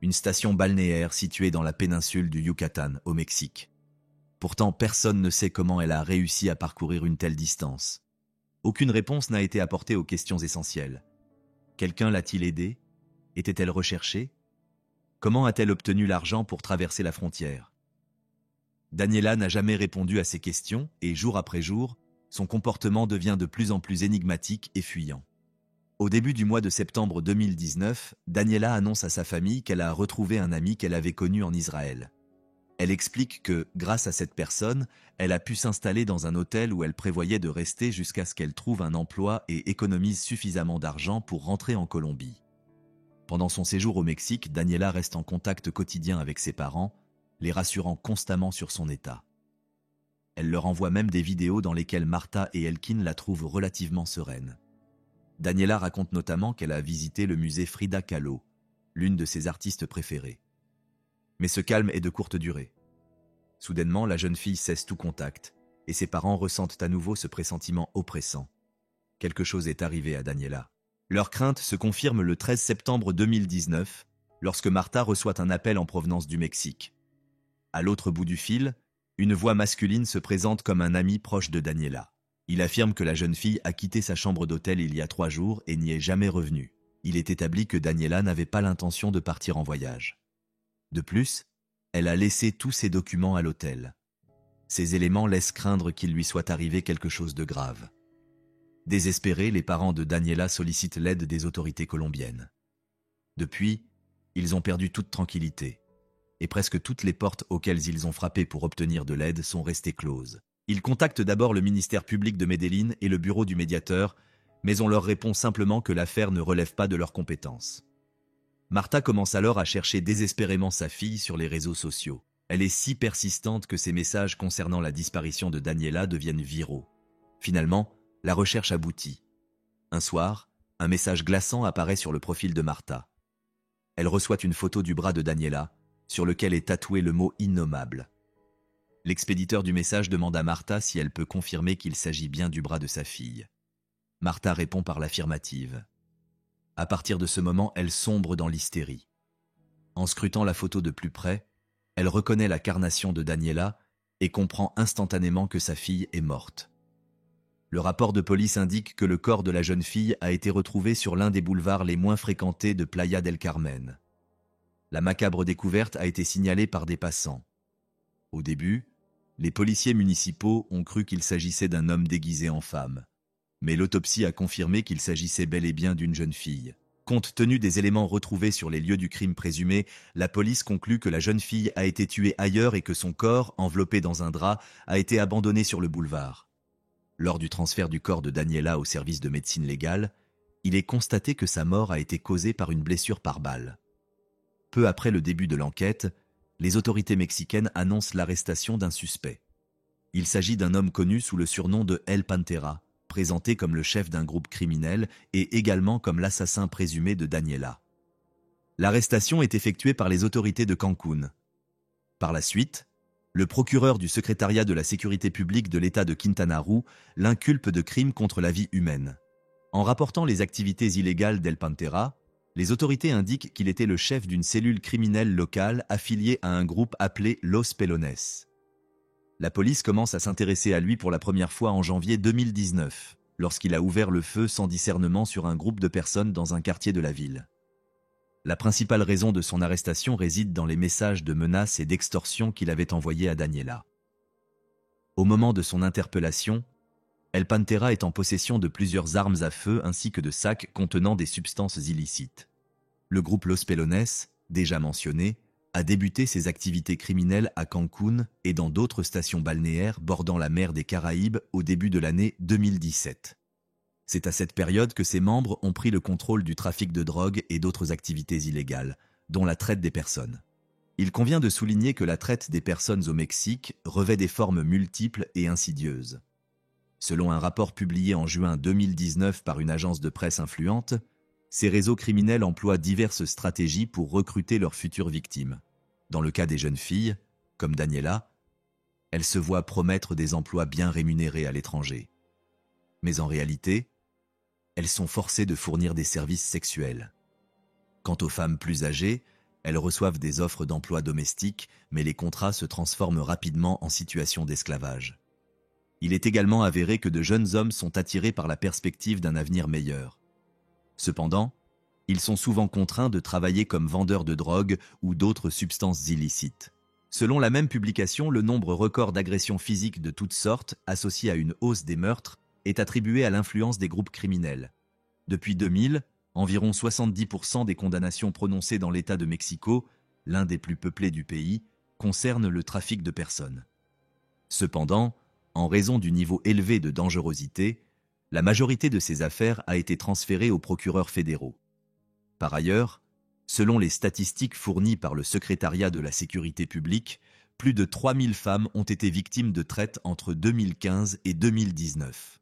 une station balnéaire située dans la péninsule du Yucatan, au Mexique. Pourtant, personne ne sait comment elle a réussi à parcourir une telle distance. Aucune réponse n'a été apportée aux questions essentielles. Quelqu'un l'a-t-il aidée? Était-elle recherchée? Comment a-t-elle obtenu l'argent pour traverser la frontière? Daniela n'a jamais répondu à ces questions et, jour après jour, son comportement devient de plus en plus énigmatique et fuyant. Au début du mois de septembre 2019, Daniela annonce à sa famille qu'elle a retrouvé un ami qu'elle avait connu en Israël. Elle explique que, grâce à cette personne, elle a pu s'installer dans un hôtel où elle prévoyait de rester jusqu'à ce qu'elle trouve un emploi et économise suffisamment d'argent pour rentrer en Colombie. Pendant son séjour au Mexique, Daniela reste en contact quotidien avec ses parents, les rassurant constamment sur son état. Elle leur envoie même des vidéos dans lesquelles Martha et Elkin la trouvent relativement sereine. Daniela raconte notamment qu'elle a visité le musée Frida Kahlo, l'une de ses artistes préférées. Mais ce calme est de courte durée. Soudainement, la jeune fille cesse tout contact, et ses parents ressentent à nouveau ce pressentiment oppressant. Quelque chose est arrivé à Daniela. Leur crainte se confirme le 13 septembre 2019, lorsque Martha reçoit un appel en provenance du Mexique. À l'autre bout du fil, une voix masculine se présente comme un ami proche de Daniela. Il affirme que la jeune fille a quitté sa chambre d'hôtel il y a 3 jours et n'y est jamais revenue. Il est établi que Daniela n'avait pas l'intention de partir en voyage. De plus, elle a laissé tous ses documents à l'hôtel. Ces éléments laissent craindre qu'il lui soit arrivé quelque chose de grave. Désespérés, les parents de Daniela sollicitent l'aide des autorités colombiennes. Depuis, ils ont perdu toute tranquillité, et presque toutes les portes auxquelles ils ont frappé pour obtenir de l'aide sont restées closes. Ils contactent d'abord le ministère public de Medellín et le bureau du médiateur, mais on leur répond simplement que l'affaire ne relève pas de leurs compétences. Martha commence alors à chercher désespérément sa fille sur les réseaux sociaux. Elle est si persistante que ses messages concernant la disparition de Daniela deviennent viraux. Finalement, la recherche aboutit. Un soir, un message glaçant apparaît sur le profil de Martha. Elle reçoit une photo du bras de Daniela, sur lequel est tatoué le mot « innommable ». L'expéditeur du message demande à Martha si elle peut confirmer qu'il s'agit bien du bras de sa fille. Martha répond par l'affirmative. À partir de ce moment, elle sombre dans l'hystérie. En scrutant la photo de plus près, elle reconnaît la carnation de Daniela et comprend instantanément que sa fille est morte. Le rapport de police indique que le corps de la jeune fille a été retrouvé sur l'un des boulevards les moins fréquentés de Playa del Carmen. La macabre découverte a été signalée par des passants. Au début, les policiers municipaux ont cru qu'il s'agissait d'un homme déguisé en femme. Mais l'autopsie a confirmé qu'il s'agissait bel et bien d'une jeune fille. Compte tenu des éléments retrouvés sur les lieux du crime présumé, la police conclut que la jeune fille a été tuée ailleurs et que son corps, enveloppé dans un drap, a été abandonné sur le boulevard. Lors du transfert du corps de Daniela au service de médecine légale, il est constaté que sa mort a été causée par une blessure par balle. Peu après le début de l'enquête, les autorités mexicaines annoncent l'arrestation d'un suspect. Il s'agit d'un homme connu sous le surnom de El Pantera, présenté comme le chef d'un groupe criminel et également comme l'assassin présumé de Daniela. L'arrestation est effectuée par les autorités de Cancún. Par la suite, le procureur du secrétariat de la sécurité publique de l'État de Quintana Roo l'inculpe de crimes contre la vie humaine. En rapportant les activités illégales d'El Pantera, les autorités indiquent qu'il était le chef d'une cellule criminelle locale affiliée à un groupe appelé Los Pelones. La police commence à s'intéresser à lui pour la première fois en janvier 2019, lorsqu'il a ouvert le feu sans discernement sur un groupe de personnes dans un quartier de la ville. La principale raison de son arrestation réside dans les messages de menaces et d'extorsion qu'il avait envoyés à Daniela. Au moment de son interpellation, El Pantera est en possession de plusieurs armes à feu ainsi que de sacs contenant des substances illicites. Le groupe Los Pelones, déjà mentionné, a débuté ses activités criminelles à Cancún et dans d'autres stations balnéaires bordant la mer des Caraïbes au début de l'année 2017. C'est à cette période que ses membres ont pris le contrôle du trafic de drogue et d'autres activités illégales, dont la traite des personnes. Il convient de souligner que la traite des personnes au Mexique revêt des formes multiples et insidieuses. Selon un rapport publié en juin 2019 par une agence de presse influente, ces réseaux criminels emploient diverses stratégies pour recruter leurs futures victimes. Dans le cas des jeunes filles, comme Daniela, elles se voient promettre des emplois bien rémunérés à l'étranger. Mais en réalité, elles sont forcées de fournir des services sexuels. Quant aux femmes plus âgées, elles reçoivent des offres d'emploi domestique, mais les contrats se transforment rapidement en situation d'esclavage. Il est également avéré que de jeunes hommes sont attirés par la perspective d'un avenir meilleur. Cependant, ils sont souvent contraints de travailler comme vendeurs de drogue ou d'autres substances illicites. Selon la même publication, le nombre record d'agressions physiques de toutes sortes, associées à une hausse des meurtres, est attribué à l'influence des groupes criminels. Depuis 2000, environ 70% des condamnations prononcées dans l'État de Mexico, l'un des plus peuplés du pays, concernent le trafic de personnes. Cependant, en raison du niveau élevé de dangerosité, la majorité de ces affaires a été transférée aux procureurs fédéraux. Par ailleurs, selon les statistiques fournies par le Secrétariat de la Sécurité publique, plus de 3000 femmes ont été victimes de traite entre 2015 et 2019.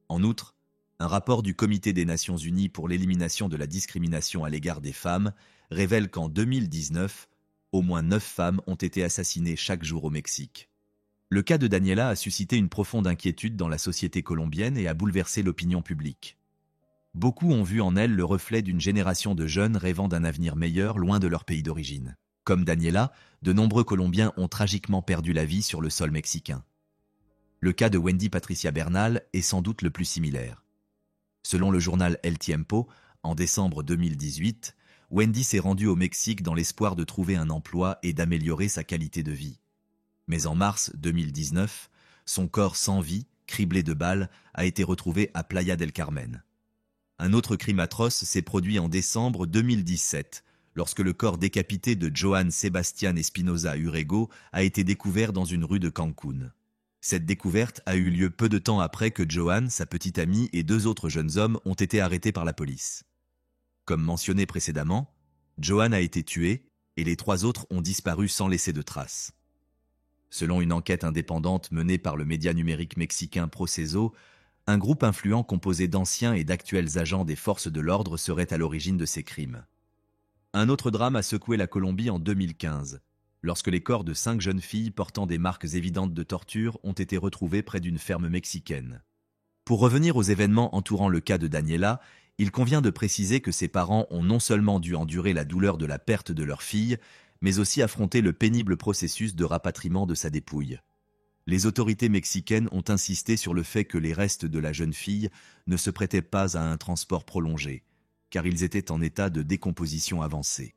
En outre, un rapport du Comité des Nations Unies pour l'élimination de la discrimination à l'égard des femmes révèle qu'en 2019, au moins 9 femmes ont été assassinées chaque jour au Mexique. Le cas de Daniela a suscité une profonde inquiétude dans la société colombienne et a bouleversé l'opinion publique. Beaucoup ont vu en elle le reflet d'une génération de jeunes rêvant d'un avenir meilleur loin de leur pays d'origine. Comme Daniela, de nombreux Colombiens ont tragiquement perdu la vie sur le sol mexicain. Le cas de Wendy Patricia Bernal est sans doute le plus similaire. Selon le journal El Tiempo, en décembre 2018, Wendy s'est rendue au Mexique dans l'espoir de trouver un emploi et d'améliorer sa qualité de vie. Mais en mars 2019, son corps sans vie, criblé de balles, a été retrouvé à Playa del Carmen. Un autre crime atroce s'est produit en décembre 2017, lorsque le corps décapité de Joan Sebastián Espinosa Urrego a été découvert dans une rue de Cancún. Cette découverte a eu lieu peu de temps après que Joan, sa petite amie et 2 autres jeunes hommes ont été arrêtés par la police. Comme mentionné précédemment, Joan a été tué et les 3 autres ont disparu sans laisser de traces. Selon une enquête indépendante menée par le média numérique mexicain Proceso, un groupe influent composé d'anciens et d'actuels agents des forces de l'ordre serait à l'origine de ces crimes. Un autre drame a secoué la Colombie en 2015, lorsque les corps de 5 jeunes filles portant des marques évidentes de torture ont été retrouvés près d'une ferme mexicaine. Pour revenir aux événements entourant le cas de Daniela, il convient de préciser que ses parents ont non seulement dû endurer la douleur de la perte de leur fille, mais aussi affronter le pénible processus de rapatriement de sa dépouille. Les autorités mexicaines ont insisté sur le fait que les restes de la jeune fille ne se prêtaient pas à un transport prolongé, car ils étaient en état de décomposition avancée.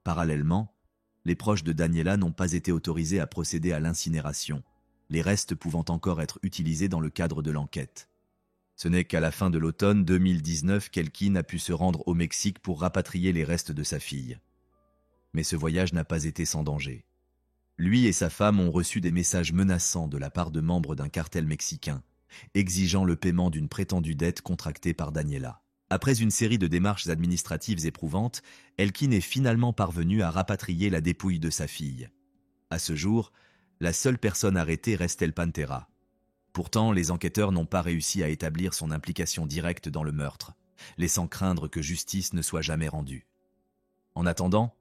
Parallèlement, les proches de Daniela n'ont pas été autorisés à procéder à l'incinération, les restes pouvant encore être utilisés dans le cadre de l'enquête. Ce n'est qu'à la fin de l'automne 2019 qu'Elkin a pu se rendre au Mexique pour rapatrier les restes de sa fille. Mais ce voyage n'a pas été sans danger. Lui et sa femme ont reçu des messages menaçants de la part de membres d'un cartel mexicain, exigeant le paiement d'une prétendue dette contractée par Daniela. Après une série de démarches administratives éprouvantes, Elkin est finalement parvenu à rapatrier la dépouille de sa fille. À ce jour, la seule personne arrêtée reste El Pantera. Pourtant, les enquêteurs n'ont pas réussi à établir son implication directe dans le meurtre, laissant craindre que justice ne soit jamais rendue. En attendant,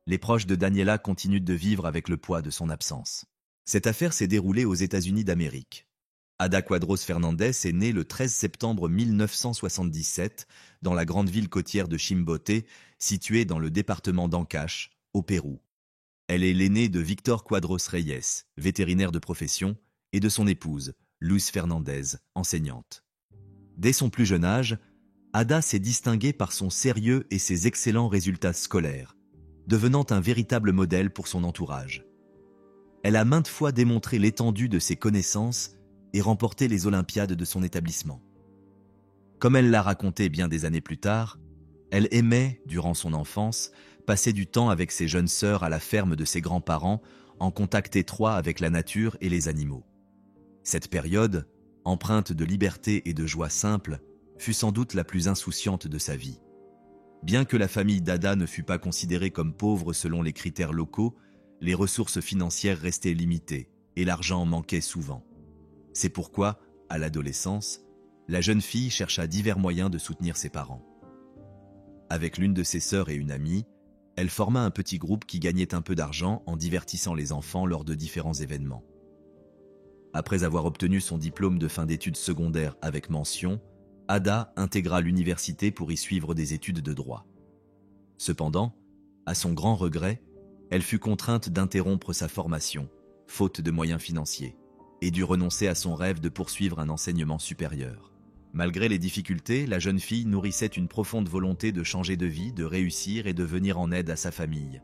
les proches de Daniela continuent de vivre avec le poids de son absence. Cette affaire s'est déroulée aux États-Unis d'Amérique. Ada Cuadros Fernandez est née le 13 septembre 1977 dans la grande ville côtière de Chimbote, située dans le département d'Ancash, au Pérou. Elle est l'aînée de Victor Cuadros Reyes, vétérinaire de profession, et de son épouse, Luz Fernandez, enseignante. Dès son plus jeune âge, Ada s'est distinguée par son sérieux et ses excellents résultats scolaires, devenant un véritable modèle pour son entourage. Elle a maintes fois démontré l'étendue de ses connaissances et remporté les Olympiades de son établissement. Comme elle l'a raconté bien des années plus tard, elle aimait, durant son enfance, passer du temps avec ses jeunes sœurs à la ferme de ses grands-parents, en contact étroit avec la nature et les animaux. Cette période, empreinte de liberté et de joie simple, fut sans doute la plus insouciante de sa vie. Bien que la famille d'Ada ne fût pas considérée comme pauvre selon les critères locaux, les ressources financières restaient limitées et l'argent manquait souvent. C'est pourquoi, À l'adolescence, la jeune fille chercha divers moyens de soutenir ses parents. Avec l'une de ses sœurs et une amie, elle forma un petit groupe qui gagnait un peu d'argent en divertissant les enfants lors de différents événements. Après avoir obtenu son diplôme de fin d'études secondaires avec mention, Ada intégra l'université pour y suivre des études de droit. Cependant, à son grand regret, elle fut contrainte d'interrompre sa formation, faute de moyens financiers, et dut renoncer à son rêve de poursuivre un enseignement supérieur. Malgré les difficultés, la jeune fille nourrissait une profonde volonté de changer de vie, de réussir et de venir en aide à sa famille.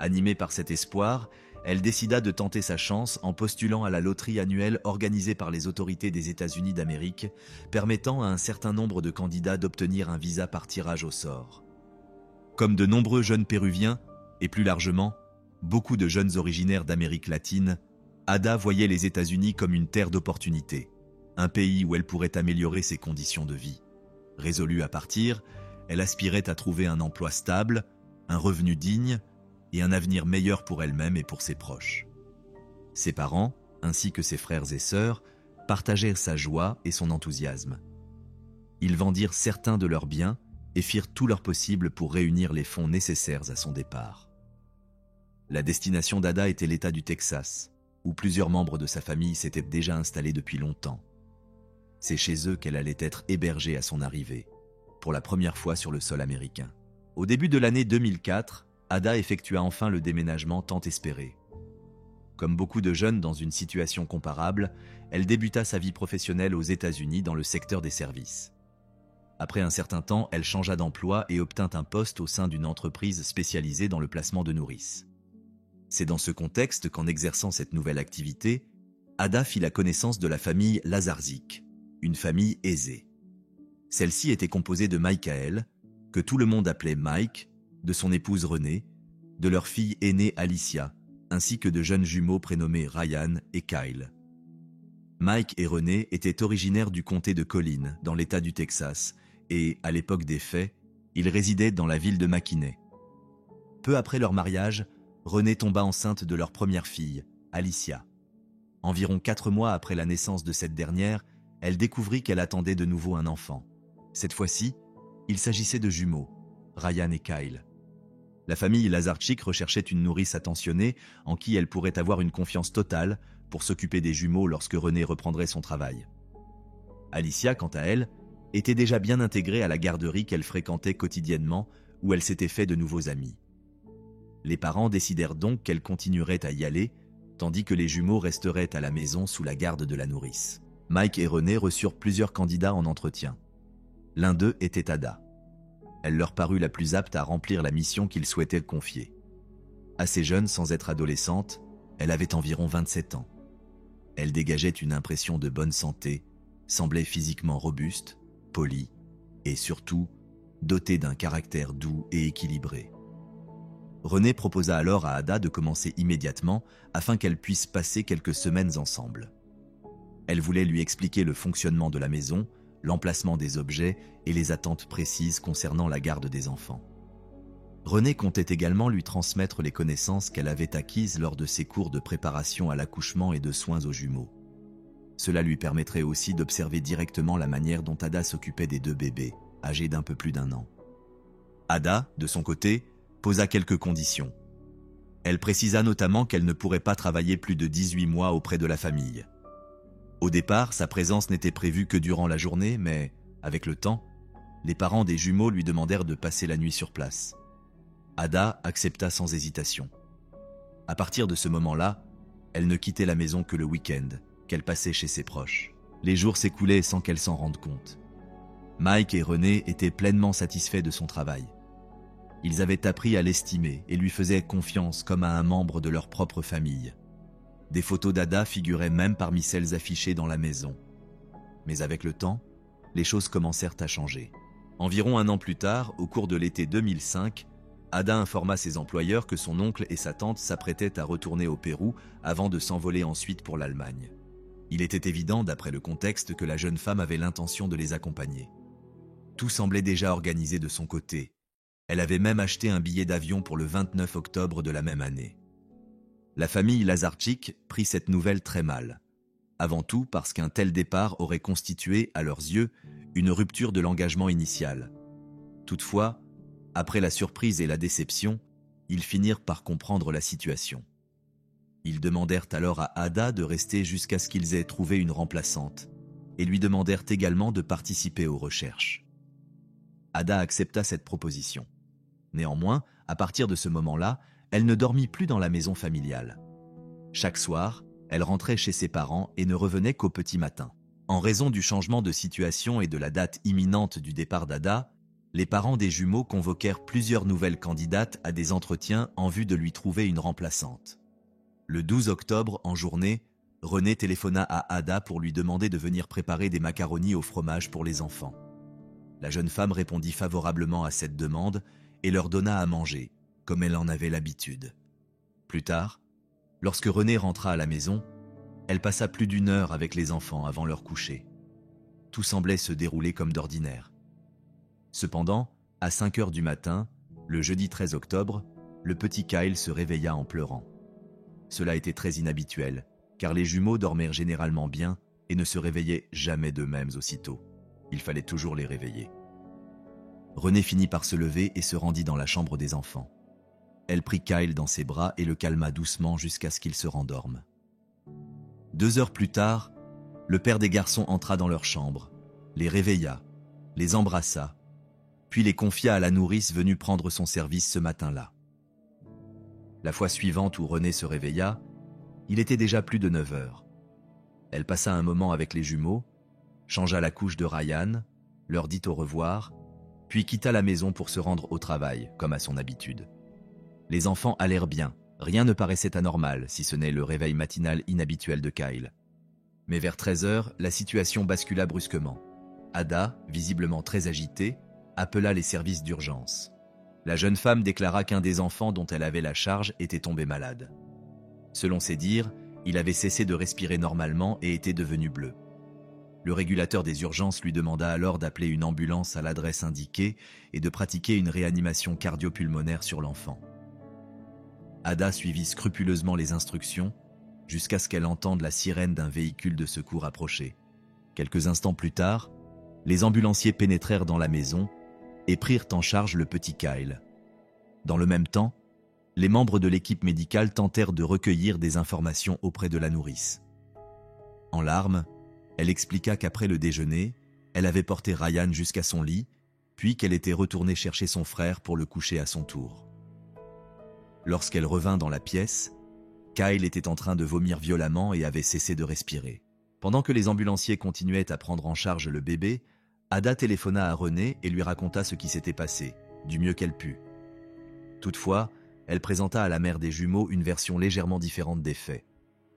Animée par cet espoir, elle décida de tenter sa chance en postulant à la loterie annuelle organisée par les autorités des États-Unis d'Amérique, permettant à un certain nombre de candidats d'obtenir un visa par tirage au sort. Comme de nombreux jeunes péruviens, et plus largement, beaucoup de jeunes originaires d'Amérique latine, Ada voyait les États-Unis comme une terre d'opportunités, un pays où elle pourrait améliorer ses conditions de vie. Résolue à partir, elle aspirait à trouver un emploi stable, un revenu digne et un avenir meilleur pour elle-même et pour ses proches. Ses parents, ainsi que ses frères et sœurs, partagèrent sa joie et son enthousiasme. Ils vendirent certains de leurs biens et firent tout leur possible pour réunir les fonds nécessaires à son départ. La destination d'Ada était l'État du Texas, où plusieurs membres de sa famille s'étaient déjà installés depuis longtemps. C'est chez eux qu'elle allait être hébergée à son arrivée, pour la première fois sur le sol américain. Au début de l'année 2004, Ada effectua enfin le déménagement tant espéré. Comme beaucoup de jeunes dans une situation comparable, elle débuta sa vie professionnelle aux États-Unis dans le secteur des services. Après un certain temps, elle changea d'emploi et obtint un poste au sein d'une entreprise spécialisée dans le placement de nourrices. C'est dans ce contexte qu'en exerçant cette nouvelle activité, Ada fit la connaissance de la famille Lazarczyk, une famille aisée. Celle-ci était composée de Michael, que tout le monde appelait Mike, de son épouse Renée, de leur fille aînée Alicia, ainsi que de jeunes jumeaux prénommés Ryan et Kyle. Mike et Renée étaient originaires du comté de Collin, dans l'État du Texas, et, à l'époque des faits, ils résidaient dans la ville de McKinney. Peu après leur mariage, Renée tomba enceinte de leur première fille, Alicia. Environ 4 mois après la naissance de cette dernière, elle découvrit qu'elle attendait de nouveau un enfant. Cette fois-ci, il s'agissait de jumeaux, Ryan et Kyle. La famille Lazarczyk recherchait une nourrice attentionnée en qui elle pourrait avoir une confiance totale pour s'occuper des jumeaux lorsque Renée reprendrait son travail. Alicia, quant à elle, était déjà bien intégrée à la garderie qu'elle fréquentait quotidiennement où elle s'était fait de nouveaux amis. Les parents décidèrent donc qu'elle continuerait à y aller, tandis que les jumeaux resteraient à la maison sous la garde de la nourrice. Mike et Renée reçurent plusieurs candidats en entretien. L'un d'eux était Ada. Elle leur parut la plus apte à remplir la mission qu'ils souhaitaient confier. Assez jeune sans être adolescente, elle avait environ 27 ans. Elle dégageait une impression de bonne santé, semblait physiquement robuste, polie et surtout dotée d'un caractère doux et équilibré. Renée proposa alors à Ada de commencer immédiatement afin qu'elle puisse passer quelques semaines ensemble. Elle voulait lui expliquer le fonctionnement de la maison, l'emplacement des objets et les attentes précises concernant la garde des enfants. Renée comptait également lui transmettre les connaissances qu'elle avait acquises lors de ses cours de préparation à l'accouchement et de soins aux jumeaux. Cela lui permettrait aussi d'observer directement la manière dont Ada s'occupait des 2 bébés, âgés d'un peu plus d'1 an. Ada, de son côté, posa quelques conditions. Elle précisa notamment qu'elle ne pourrait pas travailler plus de 18 mois auprès de la famille. Au départ, sa présence n'était prévue que durant la journée, mais, avec le temps, les parents des jumeaux lui demandèrent de passer la nuit sur place. Ada accepta sans hésitation. À partir de ce moment-là, elle ne quittait la maison que le week-end, qu'elle passait chez ses proches. Les jours s'écoulaient sans qu'elle s'en rende compte. Mike et Renée étaient pleinement satisfaits de son travail. Ils avaient appris à l'estimer et lui faisaient confiance comme à un membre de leur propre famille. Des photos d'Ada figuraient même parmi celles affichées dans la maison. Mais avec le temps, les choses commencèrent à changer. Environ 1 an plus tard, au cours de l'été 2005, Ada informa ses employeurs que son oncle et sa tante s'apprêtaient à retourner au Pérou avant de s'envoler ensuite pour l'Allemagne. Il était évident, d'après le contexte, que la jeune femme avait l'intention de les accompagner. Tout semblait déjà organisé de son côté. Elle avait même acheté un billet d'avion pour le 29 octobre de la même année. La famille Lazarczyk prit cette nouvelle très mal. Avant tout parce qu'un tel départ aurait constitué, à leurs yeux, une rupture de l'engagement initial. Toutefois, après la surprise et la déception, ils finirent par comprendre la situation. Ils demandèrent alors à Ada de rester jusqu'à ce qu'ils aient trouvé une remplaçante, et lui demandèrent également de participer aux recherches. Ada accepta cette proposition. Néanmoins, à partir de ce moment-là, elle ne dormit plus dans la maison familiale. Chaque soir, elle rentrait chez ses parents et ne revenait qu'au petit matin. En raison du changement de situation et de la date imminente du départ d'Ada, les parents des jumeaux convoquèrent plusieurs nouvelles candidates à des entretiens en vue de lui trouver une remplaçante. Le 12 octobre, en journée, René téléphona à Ada pour lui demander de venir préparer des macaronis au fromage pour les enfants. La jeune femme répondit favorablement à cette demande et leur donna à manger, comme elle en avait l'habitude. Plus tard, lorsque René rentra à la maison, elle passa plus d'1 heure avec les enfants avant leur coucher. Tout semblait se dérouler comme d'ordinaire. Cependant, à 5 heures du matin, le jeudi 13 octobre, le petit Kyle se réveilla en pleurant. Cela était très inhabituel, car les jumeaux dormaient généralement bien et ne se réveillaient jamais d'eux-mêmes aussitôt. Il fallait toujours les réveiller. René finit par se lever et se rendit dans la chambre des enfants. Elle prit Kyle dans ses bras et le calma doucement jusqu'à ce qu'il se rendorme. 2 heures plus tard, le père des garçons entra dans leur chambre, les réveilla, les embrassa, puis les confia à la nourrice venue prendre son service ce matin-là. La fois suivante où René se réveilla, il était déjà plus de 9 heures. Elle passa un moment avec les jumeaux, changea la couche de Ryan, leur dit au revoir, puis quitta la maison pour se rendre au travail, comme à son habitude. Les enfants allèrent bien, rien ne paraissait anormal, si ce n'est le réveil matinal inhabituel de Kyle. Mais vers 13 heures, la situation bascula brusquement. Ada, visiblement très agitée, appela les services d'urgence. La jeune femme déclara qu'un des enfants dont elle avait la charge était tombé malade. Selon ses dires, il avait cessé de respirer normalement et était devenu bleu. Le régulateur des urgences lui demanda alors d'appeler une ambulance à l'adresse indiquée et de pratiquer une réanimation cardio-pulmonaire sur l'enfant. Ada suivit scrupuleusement les instructions jusqu'à ce qu'elle entende la sirène d'un véhicule de secours approcher. Quelques instants plus tard, les ambulanciers pénétrèrent dans la maison et prirent en charge le petit Kyle. Dans le même temps, les membres de l'équipe médicale tentèrent de recueillir des informations auprès de la nourrice. En larmes, elle expliqua qu'après le déjeuner, elle avait porté Ryan jusqu'à son lit, puis qu'elle était retournée chercher son frère pour le coucher à son tour. Lorsqu'elle revint dans la pièce, Kyle était en train de vomir violemment et avait cessé de respirer. Pendant que les ambulanciers continuaient à prendre en charge le bébé, Ada téléphona à René et lui raconta ce qui s'était passé, du mieux qu'elle put. Toutefois, elle présenta à la mère des jumeaux une version légèrement différente des faits.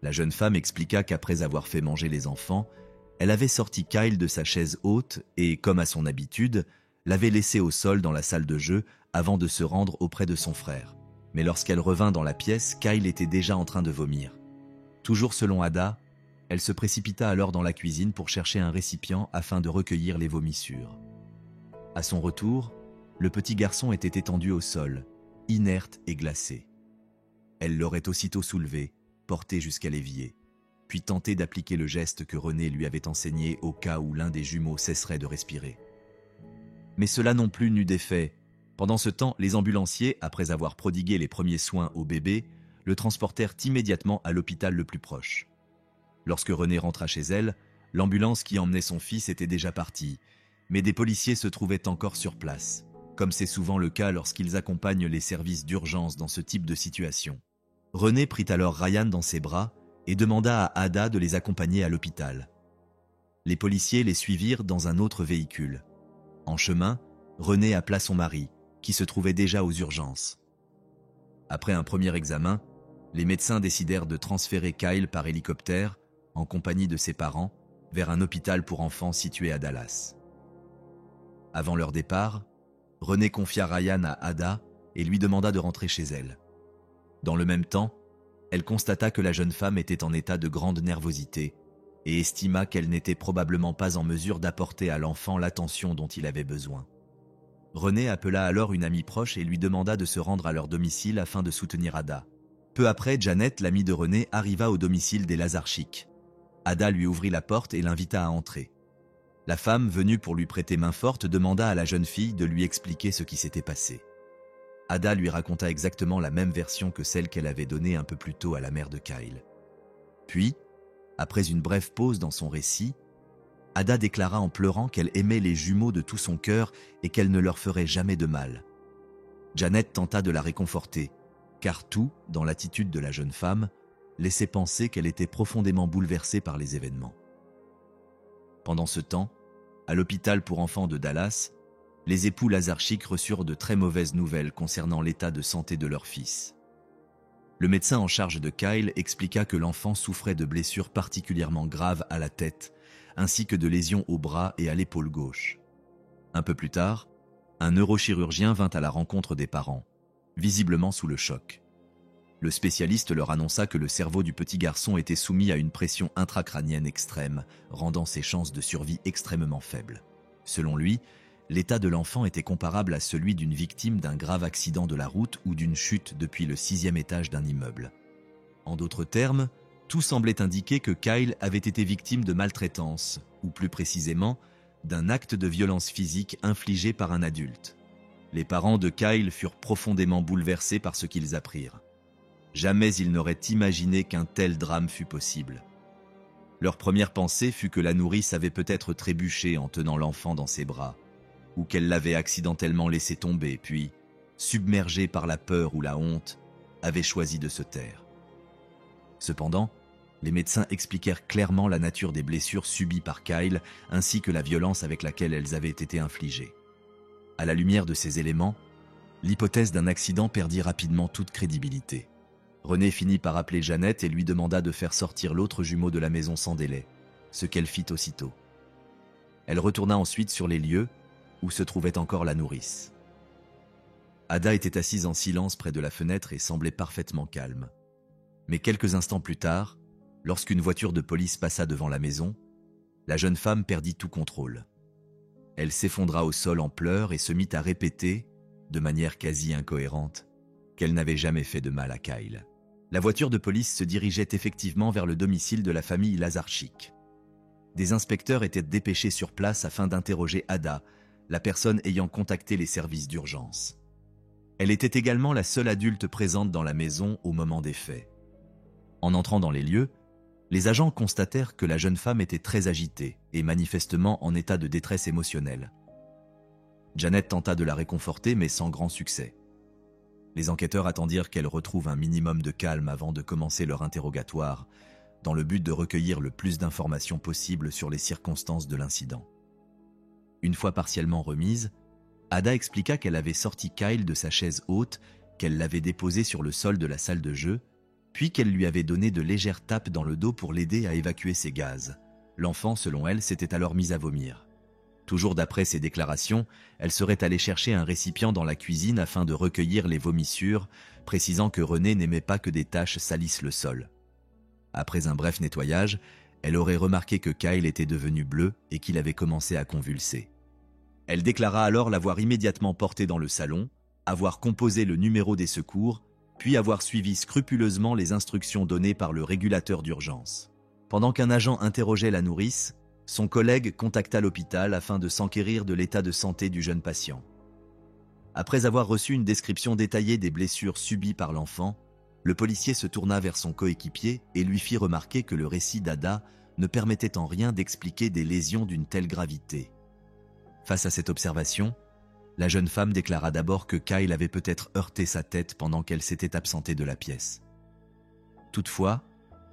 La jeune femme expliqua qu'après avoir fait manger les enfants, elle avait sorti Kyle de sa chaise haute et, comme à son habitude, l'avait laissé au sol dans la salle de jeu avant de se rendre auprès de son frère. Mais lorsqu'elle revint dans la pièce, Kyle était déjà en train de vomir. Toujours selon Ada, elle se précipita alors dans la cuisine pour chercher un récipient afin de recueillir les vomissures. À son retour, le petit garçon était étendu au sol, inerte et glacé. Elle l'aurait aussitôt soulevé, porté jusqu'à l'évier, puis tenté d'appliquer le geste que René lui avait enseigné au cas où l'un des jumeaux cesserait de respirer. Mais cela non plus n'eut d'effet. Pendant ce temps, les ambulanciers, après avoir prodigué les premiers soins au bébé, le transportèrent immédiatement à l'hôpital le plus proche. Lorsque René rentra chez elle, l'ambulance qui emmenait son fils était déjà partie, mais des policiers se trouvaient encore sur place, comme c'est souvent le cas lorsqu'ils accompagnent les services d'urgence dans ce type de situation. René prit alors Ryan dans ses bras et demanda à Ada de les accompagner à l'hôpital. Les policiers les suivirent dans un autre véhicule. En chemin, René appela son mari, qui se trouvait déjà aux urgences. Après un premier examen, les médecins décidèrent de transférer Kyle par hélicoptère, en compagnie de ses parents, vers un hôpital pour enfants situé à Dallas. Avant leur départ, René confia Ryan à Ada et lui demanda de rentrer chez elle. Dans le même temps, elle constata que la jeune femme était en état de grande nervosité et estima qu'elle n'était probablement pas en mesure d'apporter à l'enfant l'attention dont il avait besoin. René appela alors une amie proche et lui demanda de se rendre à leur domicile afin de soutenir Ada. Peu après, Janet, l'amie de René, arriva au domicile des Lazarchik. Ada lui ouvrit la porte et l'invita à entrer. La femme, venue pour lui prêter main forte, demanda à la jeune fille de lui expliquer ce qui s'était passé. Ada lui raconta exactement la même version que celle qu'elle avait donnée un peu plus tôt à la mère de Kyle. Puis, après une brève pause dans son récit, Ada déclara en pleurant qu'elle aimait les jumeaux de tout son cœur et qu'elle ne leur ferait jamais de mal. Janet tenta de la réconforter, car tout, dans l'attitude de la jeune femme, laissait penser qu'elle était profondément bouleversée par les événements. Pendant ce temps, à l'hôpital pour enfants de Dallas, les époux Lazarchik reçurent de très mauvaises nouvelles concernant l'état de santé de leur fils. Le médecin en charge de Kyle expliqua que l'enfant souffrait de blessures particulièrement graves à la tête, ainsi que de lésions au bras et à l'épaule gauche. Un peu plus tard, un neurochirurgien vint à la rencontre des parents, visiblement sous le choc. Le spécialiste leur annonça que le cerveau du petit garçon était soumis à une pression intracrânienne extrême, rendant ses chances de survie extrêmement faibles. Selon lui, l'état de l'enfant était comparable à celui d'une victime d'un grave accident de la route ou d'une chute depuis le 6e étage d'un immeuble. En d'autres termes, tout semblait indiquer que Kyle avait été victime de maltraitance, ou plus précisément, d'un acte de violence physique infligé par un adulte. Les parents de Kyle furent profondément bouleversés par ce qu'ils apprirent. Jamais ils n'auraient imaginé qu'un tel drame fût possible. Leur première pensée fut que la nourrice avait peut-être trébuché en tenant l'enfant dans ses bras, ou qu'elle l'avait accidentellement laissé tomber, puis, submergée par la peur ou la honte, avait choisi de se taire. Cependant, les médecins expliquèrent clairement la nature des blessures subies par Kyle ainsi que la violence avec laquelle elles avaient été infligées. À la lumière de ces éléments, l'hypothèse d'un accident perdit rapidement toute crédibilité. René finit par appeler Janet et lui demanda de faire sortir l'autre jumeau de la maison sans délai, ce qu'elle fit aussitôt. Elle retourna ensuite sur les lieux où se trouvait encore la nourrice. Ada était assise en silence près de la fenêtre et semblait parfaitement calme. Mais quelques instants plus tard, lorsqu'une voiture de police passa devant la maison, la jeune femme perdit tout contrôle. Elle s'effondra au sol en pleurs et se mit à répéter, de manière quasi incohérente, qu'elle n'avait jamais fait de mal à Kyle. La voiture de police se dirigeait effectivement vers le domicile de la famille Lazarchik. Des inspecteurs étaient dépêchés sur place afin d'interroger Ada, la personne ayant contacté les services d'urgence. Elle était également la seule adulte présente dans la maison au moment des faits. En entrant dans les lieux, les agents constatèrent que la jeune femme était très agitée et manifestement en état de détresse émotionnelle. Janet tenta de la réconforter mais sans grand succès. Les enquêteurs attendirent qu'elle retrouve un minimum de calme avant de commencer leur interrogatoire, dans le but de recueillir le plus d'informations possible sur les circonstances de l'incident. Une fois partiellement remise, Ada expliqua qu'elle avait sorti Kyle de sa chaise haute, qu'elle l'avait déposé sur le sol de la salle de jeu, puis qu'elle lui avait donné de légères tapes dans le dos pour l'aider à évacuer ses gaz. L'enfant, selon elle, s'était alors mis à vomir. Toujours d'après ses déclarations, elle serait allée chercher un récipient dans la cuisine afin de recueillir les vomissures, précisant que René n'aimait pas que des taches salissent le sol. Après un bref nettoyage, elle aurait remarqué que Kyle était devenu bleu et qu'il avait commencé à convulser. Elle déclara alors l'avoir immédiatement porté dans le salon, avoir composé le numéro des secours, puis avoir suivi scrupuleusement les instructions données par le régulateur d'urgence. Pendant qu'un agent interrogeait la nourrice, son collègue contacta l'hôpital afin de s'enquérir de l'état de santé du jeune patient. Après avoir reçu une description détaillée des blessures subies par l'enfant, le policier se tourna vers son coéquipier et lui fit remarquer que le récit d'Ada ne permettait en rien d'expliquer des lésions d'une telle gravité. Face à cette observation, la jeune femme déclara d'abord que Kyle avait peut-être heurté sa tête pendant qu'elle s'était absentée de la pièce. Toutefois,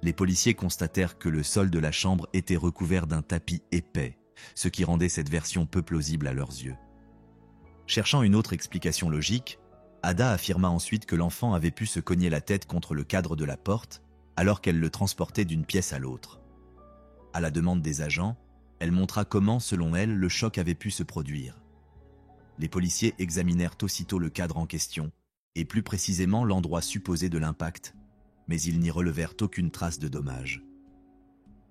les policiers constatèrent que le sol de la chambre était recouvert d'un tapis épais, ce qui rendait cette version peu plausible à leurs yeux. Cherchant une autre explication logique, Ada affirma ensuite que l'enfant avait pu se cogner la tête contre le cadre de la porte alors qu'elle le transportait d'une pièce à l'autre. À la demande des agents, elle montra comment, selon elle, le choc avait pu se produire. Les policiers examinèrent aussitôt le cadre en question, et plus précisément l'endroit supposé de l'impact, mais ils n'y relevèrent aucune trace de dommage.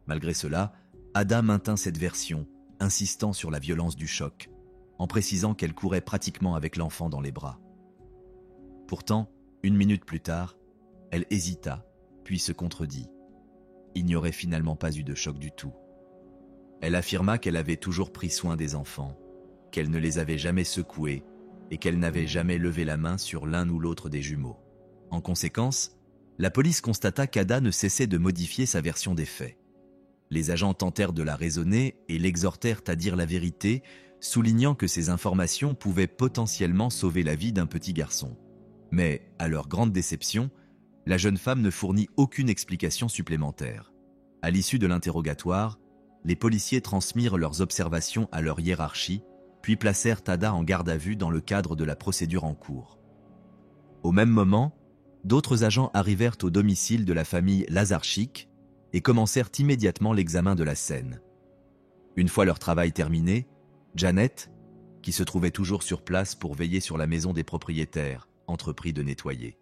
Malgré cela, Ada maintint cette version, insistant sur la violence du choc, en précisant qu'elle courait pratiquement avec l'enfant dans les bras. Pourtant, 1 minute plus tard, elle hésita, puis se contredit. il n'y aurait finalement pas eu de choc du tout. Elle affirma qu'elle avait toujours pris soin des enfants, qu'elle ne les avait jamais secoués et qu'elle n'avait jamais levé la main sur l'un ou l'autre des jumeaux. En conséquence, la police constata qu'Ada ne cessait de modifier sa version des faits. Les agents tentèrent de la raisonner et l'exhortèrent à dire la vérité, soulignant que ces informations pouvaient potentiellement sauver la vie d'un petit garçon. Mais, à leur grande déception, la jeune femme ne fournit aucune explication supplémentaire. À l'issue de l'interrogatoire, les policiers transmirent leurs observations à leur hiérarchie, puis placèrent Ada en garde à vue dans le cadre de la procédure en cours. Au même moment, d'autres agents arrivèrent au domicile de la famille Lazarchik et commencèrent immédiatement l'examen de la scène. Une fois leur travail terminé, Janet, qui se trouvait toujours sur place pour veiller sur la maison des propriétaires, entreprit de nettoyer.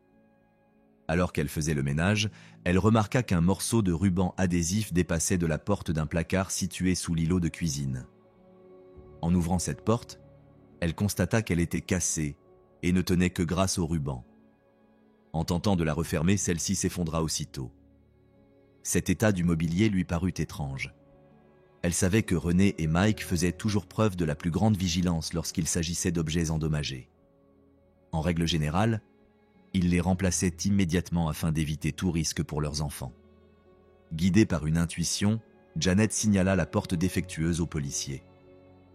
Alors qu'elle faisait le ménage, elle remarqua qu'un morceau de ruban adhésif dépassait de la porte d'un placard situé sous l'îlot de cuisine. En ouvrant cette porte, elle constata qu'elle était cassée et ne tenait que grâce au ruban. En tentant de la refermer, celle-ci s'effondra aussitôt. Cet état du mobilier lui parut étrange. Elle savait que René et Mike faisaient toujours preuve de la plus grande vigilance lorsqu'il s'agissait d'objets endommagés. En règle générale, ils les remplaçaient immédiatement afin d'éviter tout risque pour leurs enfants. Guidée par une intuition, Janet signala la porte défectueuse aux policiers.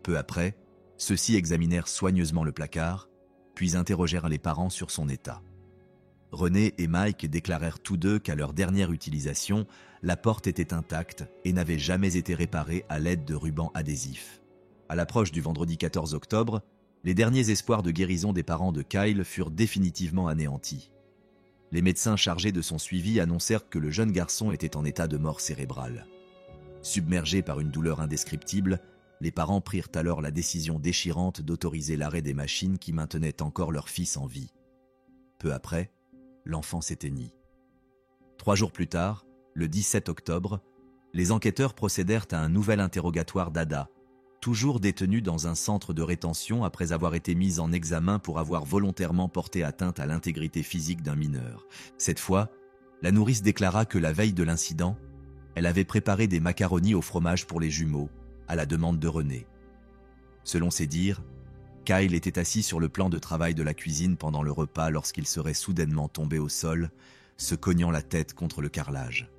Peu après, ceux-ci examinèrent soigneusement le placard, puis interrogèrent les parents sur son état. René et Mike déclarèrent tous deux qu'à leur dernière utilisation, la porte était intacte et n'avait jamais été réparée à l'aide de rubans adhésifs. À l'approche du vendredi 14 octobre, les derniers espoirs de guérison des parents de Kyle furent définitivement anéantis. Les médecins chargés de son suivi annoncèrent que le jeune garçon était en état de mort cérébrale. Submergés par une douleur indescriptible, les parents prirent alors la décision déchirante d'autoriser l'arrêt des machines qui maintenaient encore leur fils en vie. Peu après, l'enfant s'éteignit. 3 jours plus tard, le 17 octobre, les enquêteurs procédèrent à un nouvel interrogatoire d'Ada, toujours détenue dans un centre de rétention après avoir été mise en examen pour avoir volontairement porté atteinte à l'intégrité physique d'un mineur. Cette fois, la nourrice déclara que la veille de l'incident, elle avait préparé des macaronis au fromage pour les jumeaux, à la demande de René. Selon ses dires, Kyle était assis sur le plan de travail de la cuisine pendant le repas lorsqu'il serait soudainement tombé au sol, se cognant la tête contre le carrelage.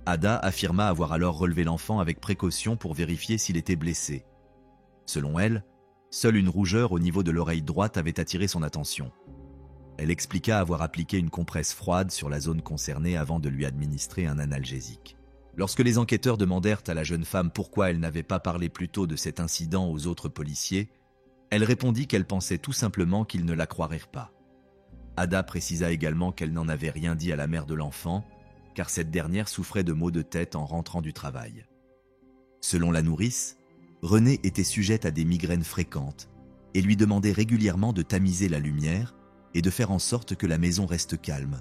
Ada affirma avoir alors relevé l'enfant avec précaution pour vérifier s'il était blessé. Selon elle, seule une rougeur au niveau de l'oreille droite avait attiré son attention. Elle expliqua avoir appliqué une compresse froide sur la zone concernée avant de lui administrer un analgésique. Lorsque les enquêteurs demandèrent à la jeune femme pourquoi elle n'avait pas parlé plus tôt de cet incident aux autres policiers, elle répondit qu'elle pensait tout simplement qu'ils ne la croiraient pas. Ada précisa également qu'elle n'en avait rien dit à la mère de l'enfant, car cette dernière souffrait de maux de tête en rentrant du travail. Selon la nourrice, Renée était sujette à des migraines fréquentes et lui demandait régulièrement de tamiser la lumière et de faire en sorte que la maison reste calme.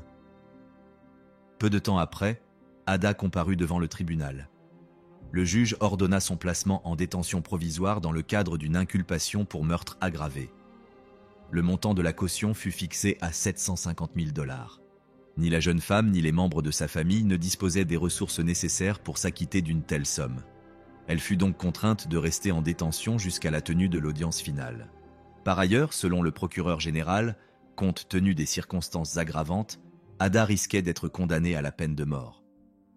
Peu de temps après, Ada comparut devant le tribunal. Le juge ordonna son placement en détention provisoire dans le cadre d'une inculpation pour meurtre aggravé. Le montant de la caution fut fixé à 750 000 $. Ni la jeune femme ni les membres de sa famille ne disposaient des ressources nécessaires pour s'acquitter d'une telle somme. Elle fut donc contrainte de rester en détention jusqu'à la tenue de l'audience finale. Par ailleurs, selon le procureur général, compte tenu des circonstances aggravantes, Ada risquait d'être condamnée à la peine de mort.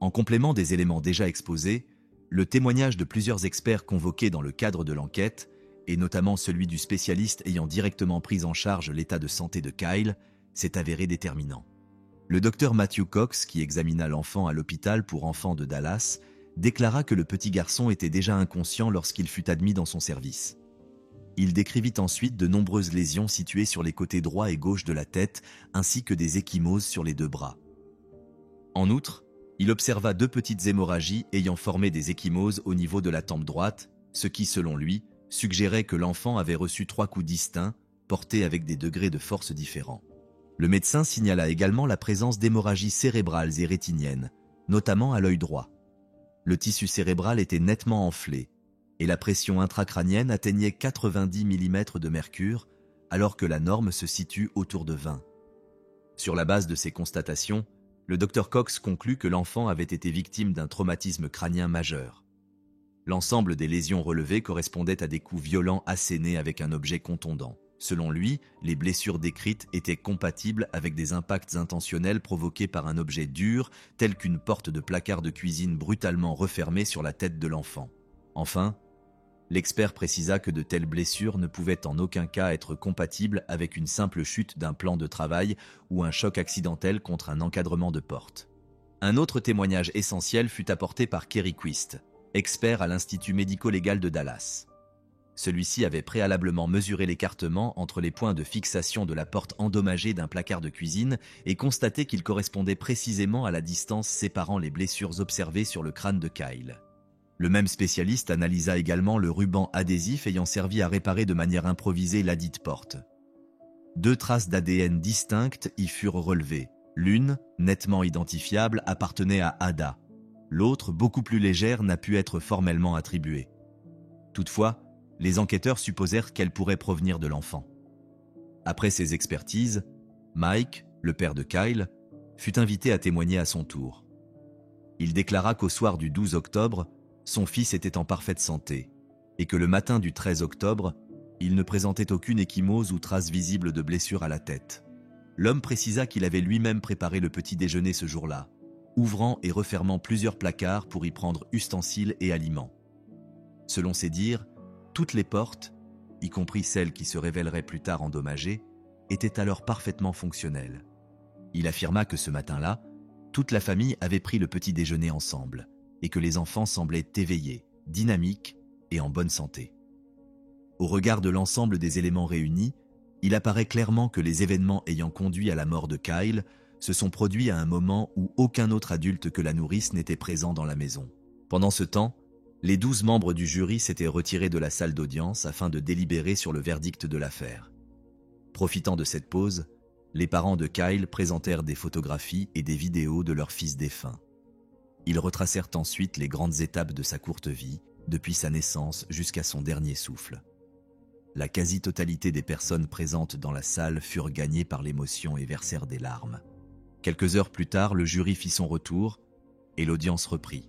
En complément des éléments déjà exposés, le témoignage de plusieurs experts convoqués dans le cadre de l'enquête, et notamment celui du spécialiste ayant directement pris en charge l'état de santé de Kyle, s'est avéré déterminant. Le docteur Matthew Cox, qui examina l'enfant à l'hôpital pour enfants de Dallas, déclara que le petit garçon était déjà inconscient lorsqu'il fut admis dans son service. Il décrivit ensuite de nombreuses lésions situées sur les côtés droit et gauche de la tête, ainsi que des ecchymoses sur les 2 bras. En outre, il observa 2 petites hémorragies ayant formé des ecchymoses au niveau de la tempe droite, ce qui, selon lui, suggérait que l'enfant avait reçu 3 coups distincts, portés avec des degrés de force différents. Le médecin signala également la présence d'hémorragies cérébrales et rétiniennes, notamment à l'œil droit. Le tissu cérébral était nettement enflé, et la pression intracrânienne atteignait 90 mm de mercure, alors que la norme se situe autour de 20. Sur la base de ces constatations, Le docteur Cox conclut que l'enfant avait été victime d'un traumatisme crânien majeur. L'ensemble des lésions relevées correspondait à des coups violents assénés avec un objet contondant. Selon lui, les blessures décrites étaient compatibles avec des impacts intentionnels provoqués par un objet dur, tel qu'une porte de placard de cuisine brutalement refermée sur la tête de l'enfant. Enfin, l'expert précisa que de telles blessures ne pouvaient en aucun cas être compatibles avec une simple chute d'un plan de travail ou un choc accidentel contre un encadrement de porte. Un autre témoignage essentiel fut apporté par Kerry Quist, expert à l'Institut médico-légal de Dallas. Celui-ci avait préalablement mesuré l'écartement entre les points de fixation de la porte endommagée d'un placard de cuisine et constaté qu'il correspondait précisément à la distance séparant les blessures observées sur le crâne de Kyle. Le même spécialiste analysa également le ruban adhésif ayant servi à réparer de manière improvisée ladite porte. 2 traces d'ADN distinctes y furent relevées. L'une, nettement identifiable, appartenait à Ada. L'autre, beaucoup plus légère, n'a pu être formellement attribuée. Toutefois, les enquêteurs supposèrent qu'elle pourrait provenir de l'enfant. Après ces expertises, Mike, le père de Kyle, fut invité à témoigner à son tour. Il déclara qu'au soir du 12 octobre, son fils était en parfaite santé, et que le matin du 13 octobre, il ne présentait aucune ecchymose ou trace visible de blessure à la tête. L'homme précisa qu'il avait lui-même préparé le petit déjeuner ce jour-là, ouvrant et refermant plusieurs placards pour y prendre ustensiles et aliments. Selon ses dires, toutes les portes, y compris celles qui se révéleraient plus tard endommagées, étaient alors parfaitement fonctionnelles. Il affirma que ce matin-là, toute la famille avait pris le petit déjeuner ensemble et que les enfants semblaient éveillés, dynamiques et en bonne santé. Au regard de l'ensemble des éléments réunis, il apparaît clairement que les événements ayant conduit à la mort de Kyle se sont produits à un moment où aucun autre adulte que la nourrice n'était présent dans la maison. Pendant ce temps, les 12 membres du jury s'étaient retirés de la salle d'audience afin de délibérer sur le verdict de l'affaire. Profitant de cette pause, les parents de Kyle présentèrent des photographies et des vidéos de leur fils défunt. Ils retracèrent ensuite les grandes étapes de sa courte vie, depuis sa naissance jusqu'à son dernier souffle. La quasi-totalité des personnes présentes dans la salle furent gagnées par l'émotion et versèrent des larmes. Quelques heures plus tard, le jury fit son retour et l'audience reprit.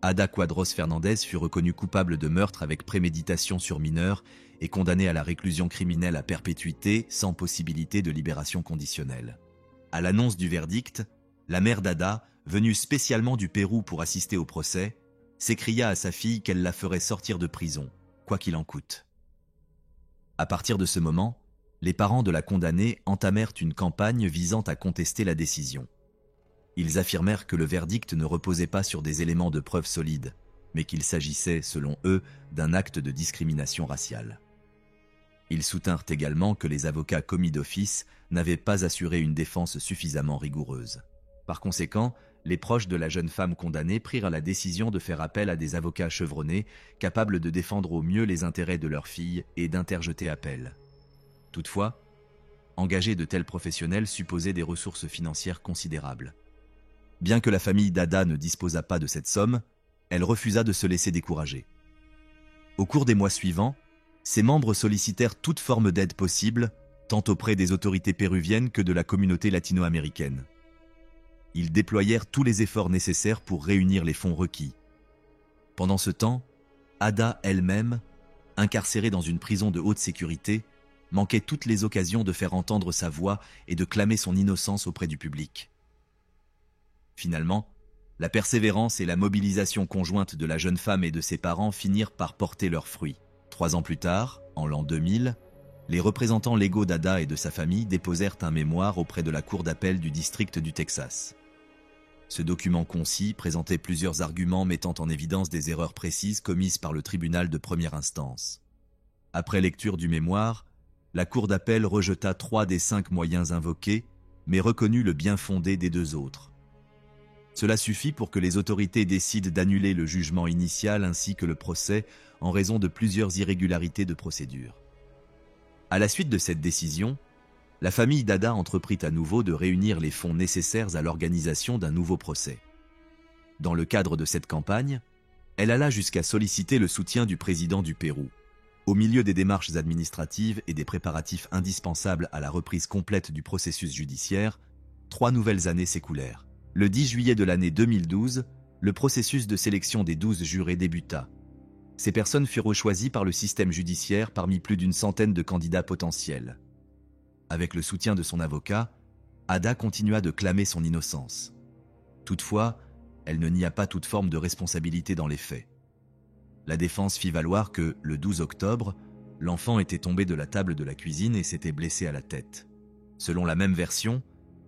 Ada Quadros Fernandez fut reconnue coupable de meurtre avec préméditation sur mineur et condamnée à la réclusion criminelle à perpétuité sans possibilité de libération conditionnelle. À l'annonce du verdict, la mère d'Ada, venue spécialement du Pérou pour assister au procès, s'écria à sa fille qu'elle la ferait sortir de prison, quoi qu'il en coûte. À partir de ce moment, les parents de la condamnée entamèrent une campagne visant à contester la décision. Ils affirmèrent que le verdict ne reposait pas sur des éléments de preuve solides, mais qu'il s'agissait, selon eux, d'un acte de discrimination raciale. Ils soutinrent également que les avocats commis d'office n'avaient pas assuré une défense suffisamment rigoureuse. Par conséquent, les proches de la jeune femme condamnée prirent la décision de faire appel à des avocats chevronnés, capables de défendre au mieux les intérêts de leur fille et d'interjeter appel. Toutefois, engager de tels professionnels supposait des ressources financières considérables. Bien que la famille d'Ada ne disposât pas de cette somme, elle refusa de se laisser décourager. Au cours des mois suivants, ses membres sollicitèrent toute forme d'aide possible, tant auprès des autorités péruviennes que de la communauté latino-américaine. Ils déployèrent tous les efforts nécessaires pour réunir les fonds requis. Pendant ce temps, Ada elle-même, incarcérée dans une prison de haute sécurité, manquait toutes les occasions de faire entendre sa voix et de clamer son innocence auprès du public. Finalement, la persévérance et la mobilisation conjointe de la jeune femme et de ses parents finirent par porter leurs fruits. 3 ans plus tard, en l'an 2000, les représentants légaux d'Ada et de sa famille déposèrent un mémoire auprès de la Cour d'appel du district du Texas. Ce document concis présentait plusieurs arguments mettant en évidence des erreurs précises commises par le tribunal de première instance. Après lecture du mémoire, la Cour d'appel rejeta 3 des 5 moyens invoqués, mais reconnut le bien fondé des 2 autres. Cela suffit pour que les autorités décident d'annuler le jugement initial ainsi que le procès en raison de plusieurs irrégularités de procédure. À la suite de cette décision, la famille d'Ada entreprit à nouveau de réunir les fonds nécessaires à l'organisation d'un nouveau procès. Dans le cadre de cette campagne, elle alla jusqu'à solliciter le soutien du président du Pérou. Au milieu des démarches administratives et des préparatifs indispensables à la reprise complète du processus judiciaire, 3 nouvelles années s'écoulèrent. Le 10 juillet de l'année 2012, le processus de sélection des 12 jurés débuta. Ces personnes furent choisies par le système judiciaire parmi plus d'une centaine de candidats potentiels. Avec le soutien de son avocat, Ada continua de clamer son innocence. Toutefois, elle ne nia pas toute forme de responsabilité dans les faits. La défense fit valoir que, le 12 octobre, l'enfant était tombé de la table de la cuisine et s'était blessé à la tête. Selon la même version,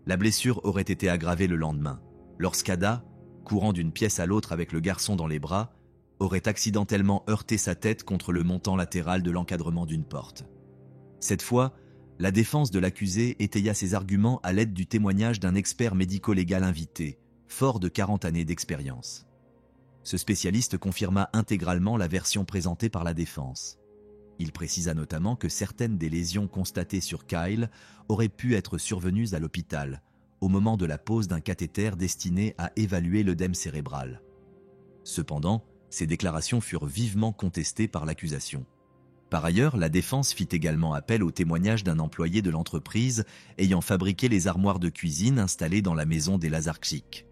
la blessure aurait été aggravée le lendemain, lorsqu'Ada, courant d'une pièce à l'autre avec le garçon dans les bras, aurait accidentellement heurté sa tête contre le montant latéral de l'encadrement d'une porte. Cette fois, la défense de l'accusé étaya ses arguments à l'aide du témoignage d'un expert médico-légal invité, fort de 40 années d'expérience. Ce spécialiste confirma intégralement la version présentée par la défense. Il précisa notamment que certaines des lésions constatées sur Kyle auraient pu être survenues à l'hôpital, au moment de la pose d'un cathéter destiné à évaluer l'œdème cérébral. Cependant, ces déclarations furent vivement contestées par l'accusation. Par ailleurs, la défense fit également appel au témoignage d'un employé de l'entreprise ayant fabriqué les armoires de cuisine installées dans la maison des Lazarchik.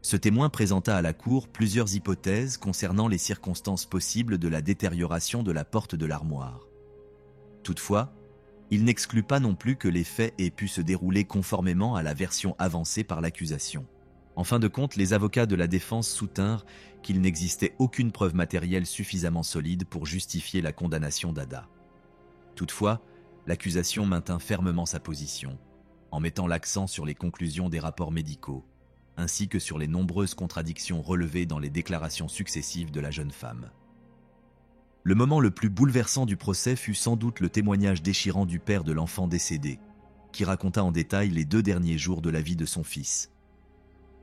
Ce témoin présenta à la cour plusieurs hypothèses concernant les circonstances possibles de la détérioration de la porte de l'armoire. Toutefois, il n'exclut pas non plus que les faits aient pu se dérouler conformément à la version avancée par l'accusation. En fin de compte, les avocats de la défense soutinrent qu'il n'existait aucune preuve matérielle suffisamment solide pour justifier la condamnation d'Ada. Toutefois, l'accusation maintint fermement sa position, en mettant l'accent sur les conclusions des rapports médicaux, ainsi que sur les nombreuses contradictions relevées dans les déclarations successives de la jeune femme. Le moment le plus bouleversant du procès fut sans doute le témoignage déchirant du père de l'enfant décédé, qui raconta en détail les 2 derniers jours de la vie de son fils.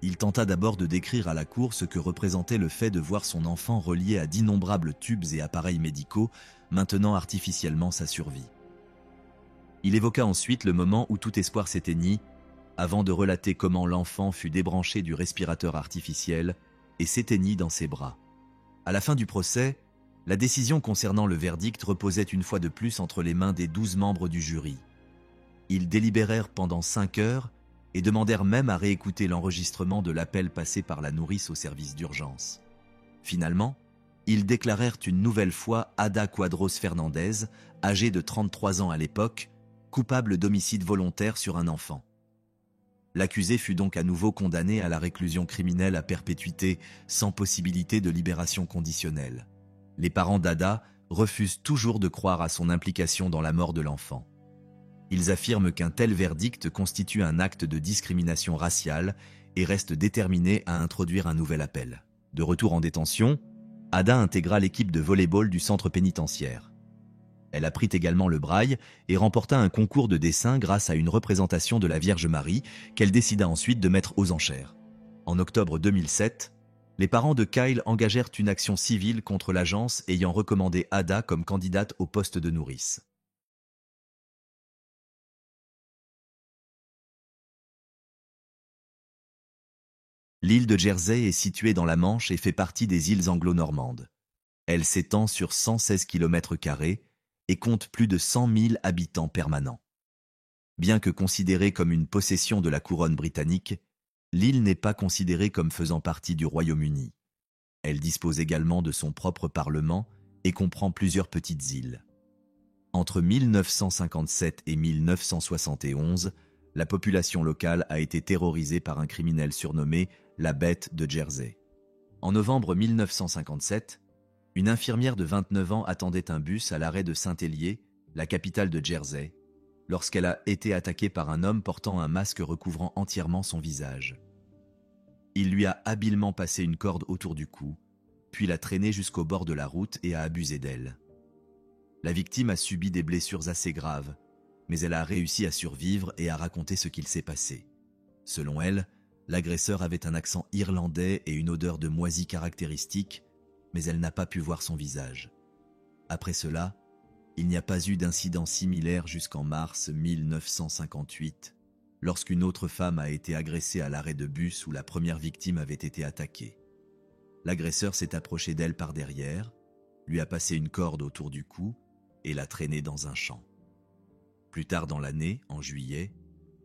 Il tenta d'abord de décrire à la cour ce que représentait le fait de voir son enfant relié à d'innombrables tubes et appareils médicaux, maintenant artificiellement sa survie. Il évoqua ensuite le moment où tout espoir s'éteignit, avant de relater comment l'enfant fut débranché du respirateur artificiel et s'éteignit dans ses bras. À la fin du procès, la décision concernant le verdict reposait une fois de plus entre les mains des 12 membres du jury. Ils délibérèrent pendant 5 heures et demandèrent même à réécouter l'enregistrement de l'appel passé par la nourrice au service d'urgence. Finalement, ils déclarèrent une nouvelle fois Ada Quadros Fernandez, âgée de 33 ans à l'époque, coupable d'homicide volontaire sur un enfant. L'accusé fut donc à nouveau condamné à la réclusion criminelle à perpétuité sans possibilité de libération conditionnelle. Les parents d'Ada refusent toujours de croire à son implication dans la mort de l'enfant. Ils affirment qu'un tel verdict constitue un acte de discrimination raciale et restent déterminés à introduire un nouvel appel. De retour en détention, Ada intégra l'équipe de volley-ball du centre pénitentiaire. Elle apprit également le braille et remporta un concours de dessin grâce à une représentation de la Vierge Marie qu'elle décida ensuite de mettre aux enchères. En octobre 2007, les parents de Kyle engagèrent une action civile contre l'agence ayant recommandé Ada comme candidate au poste de nourrice. L'île de Jersey est située dans la Manche et fait partie des îles anglo-normandes. Elle s'étend sur 116 km² et compte plus de 100 000 habitants permanents. Bien que considérée comme une possession de la couronne britannique, l'île n'est pas considérée comme faisant partie du Royaume-Uni. Elle dispose également de son propre parlement et comprend plusieurs petites îles. Entre 1957 et 1971, la population locale a été terrorisée par un criminel surnommé la Bête de Jersey. En novembre 1957, une infirmière de 29 ans attendait un bus à l'arrêt de Saint-Hélier, la capitale de Jersey, lorsqu'elle a été attaquée par un homme portant un masque recouvrant entièrement son visage. Il lui a habilement passé une corde autour du cou, puis l'a traînée jusqu'au bord de la route et a abusé d'elle. La victime a subi des blessures assez graves, mais elle a réussi à survivre et à raconter ce qu'il s'est passé. Selon elle, l'agresseur avait un accent irlandais et une odeur de moisi caractéristique, mais elle n'a pas pu voir son visage. Après cela, il n'y a pas eu d'incident similaire jusqu'en mars 1958, lorsqu'une autre femme a été agressée à l'arrêt de bus où la première victime avait été attaquée. L'agresseur s'est approché d'elle par derrière, lui a passé une corde autour du cou et l'a traînée dans un champ. Plus tard dans l'année, en juillet,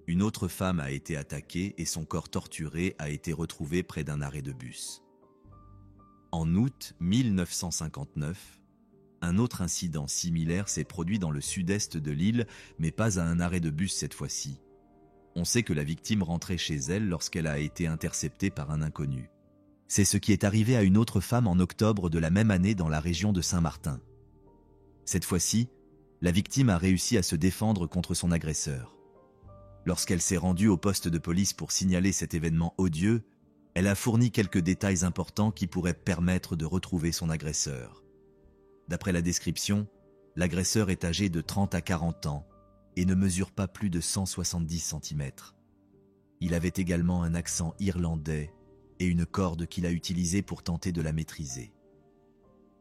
une autre femme a été attaquée et son corps torturé a été retrouvé près d'un arrêt de bus. En août 1959, un autre incident similaire s'est produit dans le sud-est de l'île, mais pas à un arrêt de bus cette fois-ci. On sait que la victime rentrait chez elle lorsqu'elle a été interceptée par un inconnu. C'est ce qui est arrivé à une autre femme en octobre de la même année dans la région de Saint-Martin. Cette fois-ci, la victime a réussi à se défendre contre son agresseur. Lorsqu'elle s'est rendue au poste de police pour signaler cet événement odieux, elle a fourni quelques détails importants qui pourraient permettre de retrouver son agresseur. D'après la description, l'agresseur est âgé de 30 à 40 ans et ne mesure pas plus de 170 cm. Il avait également un accent irlandais et une corde qu'il a utilisée pour tenter de la maîtriser.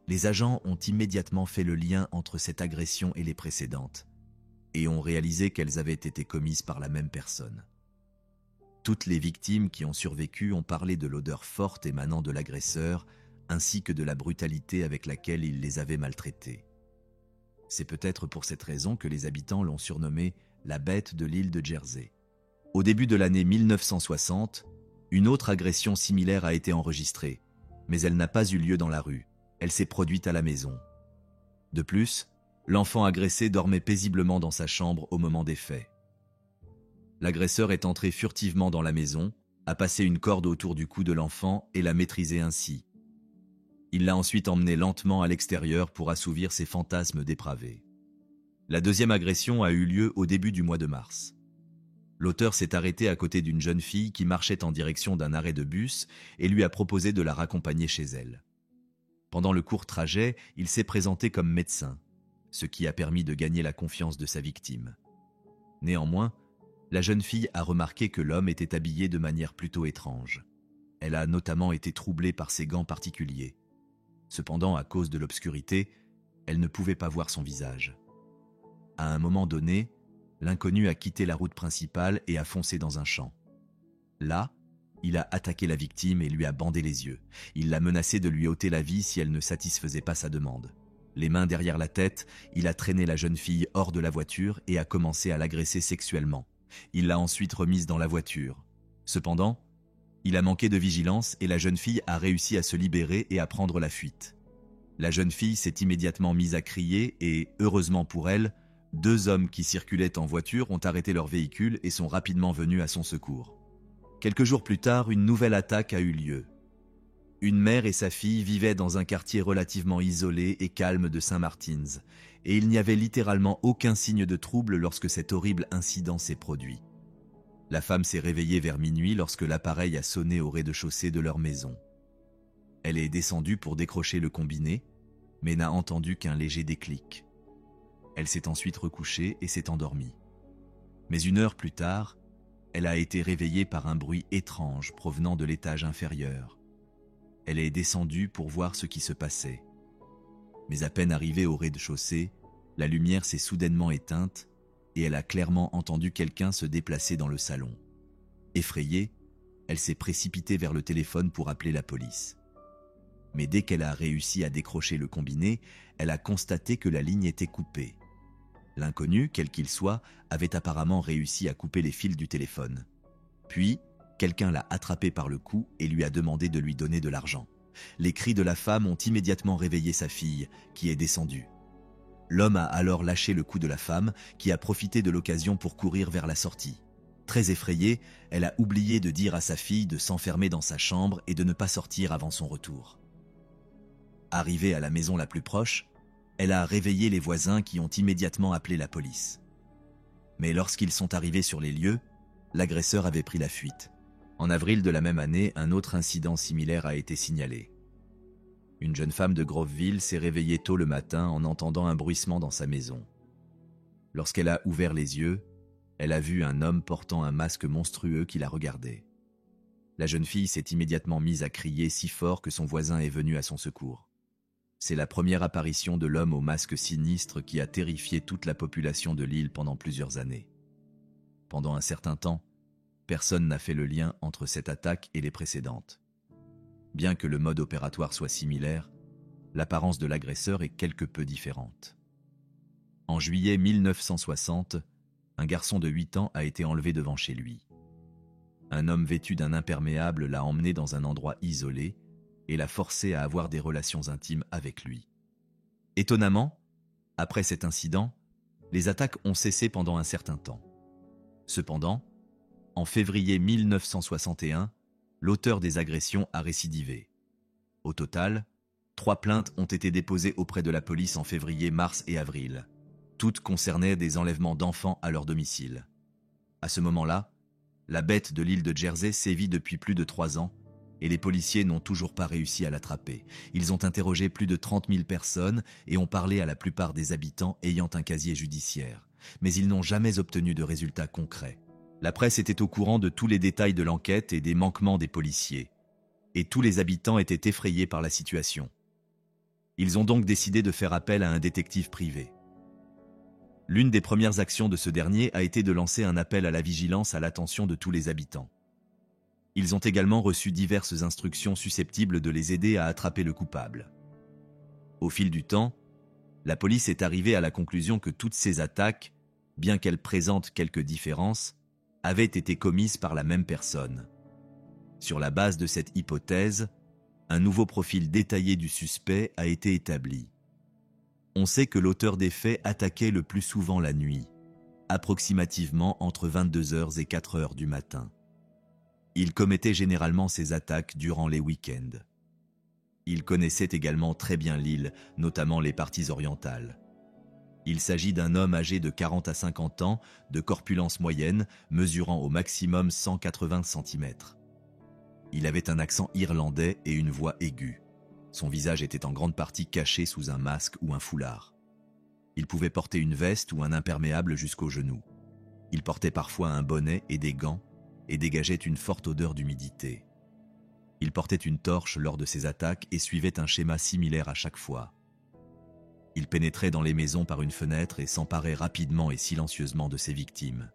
Les agents ont immédiatement fait le lien entre cette agression et les précédentes, et ont réalisé qu'elles avaient été commises par la même personne. Toutes les victimes qui ont survécu ont parlé de l'odeur forte émanant de l'agresseur, ainsi que de la brutalité avec laquelle il les avait maltraitées. C'est peut-être pour cette raison que les habitants l'ont surnommé la bête de l'île de Jersey. Au début de l'année 1960, une autre agression similaire a été enregistrée, mais elle n'a pas eu lieu dans la rue, elle s'est produite à la maison. De plus, l'enfant agressé dormait paisiblement dans sa chambre au moment des faits. L'agresseur est entré furtivement dans la maison, a passé une corde autour du cou de l'enfant et l'a maîtrisé ainsi. Il l'a ensuite emmené lentement à l'extérieur pour assouvir ses fantasmes dépravés. La deuxième agression a eu lieu au début du mois de mars. L'auteur s'est arrêté à côté d'une jeune fille qui marchait en direction d'un arrêt de bus et lui a proposé de la raccompagner chez elle. Pendant le court trajet, il s'est présenté comme médecin, ce qui a permis de gagner la confiance de sa victime. Néanmoins, la jeune fille a remarqué que l'homme était habillé de manière plutôt étrange. Elle a notamment été troublée par ses gants particuliers. Cependant, à cause de l'obscurité, elle ne pouvait pas voir son visage. À un moment donné, l'inconnu a quitté la route principale et a foncé dans un champ. Là, il a attaqué la victime et lui a bandé les yeux. Il l'a menacé de lui ôter la vie si elle ne satisfaisait pas sa demande. Les mains derrière la tête, il a traîné la jeune fille hors de la voiture et a commencé à l'agresser sexuellement. Il l'a ensuite remise dans la voiture. Cependant, il a manqué de vigilance et la jeune fille a réussi à se libérer et à prendre la fuite. La jeune fille s'est immédiatement mise à crier et, heureusement pour elle, 2 hommes qui circulaient en voiture ont arrêté leur véhicule et sont rapidement venus à son secours. Quelques jours plus tard, une nouvelle attaque a eu lieu. Une mère et sa fille vivaient dans un quartier relativement isolé et calme de Saint-Martin's, et il n'y avait littéralement aucun signe de trouble lorsque cet horrible incident s'est produit. La femme s'est réveillée vers minuit lorsque l'appareil a sonné au rez-de-chaussée de leur maison. Elle est descendue pour décrocher le combiné, mais n'a entendu qu'un léger déclic. Elle s'est ensuite recouchée et s'est endormie. Mais 1 heure plus tard, elle a été réveillée par un bruit étrange provenant de l'étage inférieur. Elle est descendue pour voir ce qui se passait. Mais à peine arrivée au rez-de-chaussée, la lumière s'est soudainement éteinte et elle a clairement entendu quelqu'un se déplacer dans le salon. Effrayée, elle s'est précipitée vers le téléphone pour appeler la police. Mais dès qu'elle a réussi à décrocher le combiné, elle a constaté que la ligne était coupée. L'inconnu, quel qu'il soit, avait apparemment réussi à couper les fils du téléphone. Puis, quelqu'un l'a attrapé par le cou et lui a demandé de lui donner de l'argent. Les cris de la femme ont immédiatement réveillé sa fille, qui est descendue. L'homme a alors lâché le cou de la femme, qui a profité de l'occasion pour courir vers la sortie. Très effrayée, elle a oublié de dire à sa fille de s'enfermer dans sa chambre et de ne pas sortir avant son retour. Arrivée à la maison la plus proche, elle a réveillé les voisins qui ont immédiatement appelé la police. Mais lorsqu'ils sont arrivés sur les lieux, l'agresseur avait pris la fuite. En avril de la même année, un autre incident similaire a été signalé. Une jeune femme de Groveville s'est réveillée tôt le matin en entendant un bruissement dans sa maison. Lorsqu'elle a ouvert les yeux, elle a vu un homme portant un masque monstrueux qui la regardait. La jeune fille s'est immédiatement mise à crier si fort que son voisin est venu à son secours. C'est la première apparition de l'homme au masque sinistre qui a terrifié toute la population de l'île pendant plusieurs années. Pendant un certain temps, personne n'a fait le lien entre cette attaque et les précédentes. Bien que le mode opératoire soit similaire, l'apparence de l'agresseur est quelque peu différente. En juillet 1960, un garçon de 8 ans a été enlevé devant chez lui. Un homme vêtu d'un imperméable l'a emmené dans un endroit isolé et l'a forcé à avoir des relations intimes avec lui. Étonnamment, après cet incident, les attaques ont cessé pendant un certain temps. Cependant, en février 1961, l'auteur des agressions a récidivé. Au total, 3 plaintes ont été déposées auprès de la police en février, mars et avril. Toutes concernaient des enlèvements d'enfants à leur domicile. À ce moment-là, la bête de l'île de Jersey sévit depuis plus de 3 ans et les policiers n'ont toujours pas réussi à l'attraper. Ils ont interrogé plus de 30 000 personnes et ont parlé à la plupart des habitants ayant un casier judiciaire. Mais ils n'ont jamais obtenu de résultats concrets. La presse était au courant de tous les détails de l'enquête et des manquements des policiers. Et tous les habitants étaient effrayés par la situation. Ils ont donc décidé de faire appel à un détective privé. L'une des premières actions de ce dernier a été de lancer un appel à la vigilance à l'attention de tous les habitants. Ils ont également reçu diverses instructions susceptibles de les aider à attraper le coupable. Au fil du temps, la police est arrivée à la conclusion que toutes ces attaques, bien qu'elles présentent quelques différences, avaient été commises par la même personne. Sur la base de cette hypothèse, un nouveau profil détaillé du suspect a été établi. On sait que l'auteur des faits attaquait le plus souvent la nuit, approximativement entre 22h et 4h du matin. Il commettait généralement ses attaques durant les week-ends. Il connaissait également très bien l'île, notamment les parties orientales. Il s'agit d'un homme âgé de 40 à 50 ans, de corpulence moyenne, mesurant au maximum 180 cm. Il avait un accent irlandais et une voix aiguë. Son visage était en grande partie caché sous un masque ou un foulard. Il pouvait porter une veste ou un imperméable jusqu'aux genoux. Il portait parfois un bonnet et des gants et dégageait une forte odeur d'humidité. Il portait une torche lors de ses attaques et suivait un schéma similaire à chaque fois. Il pénétrait dans les maisons par une fenêtre et s'emparait rapidement et silencieusement de ses victimes.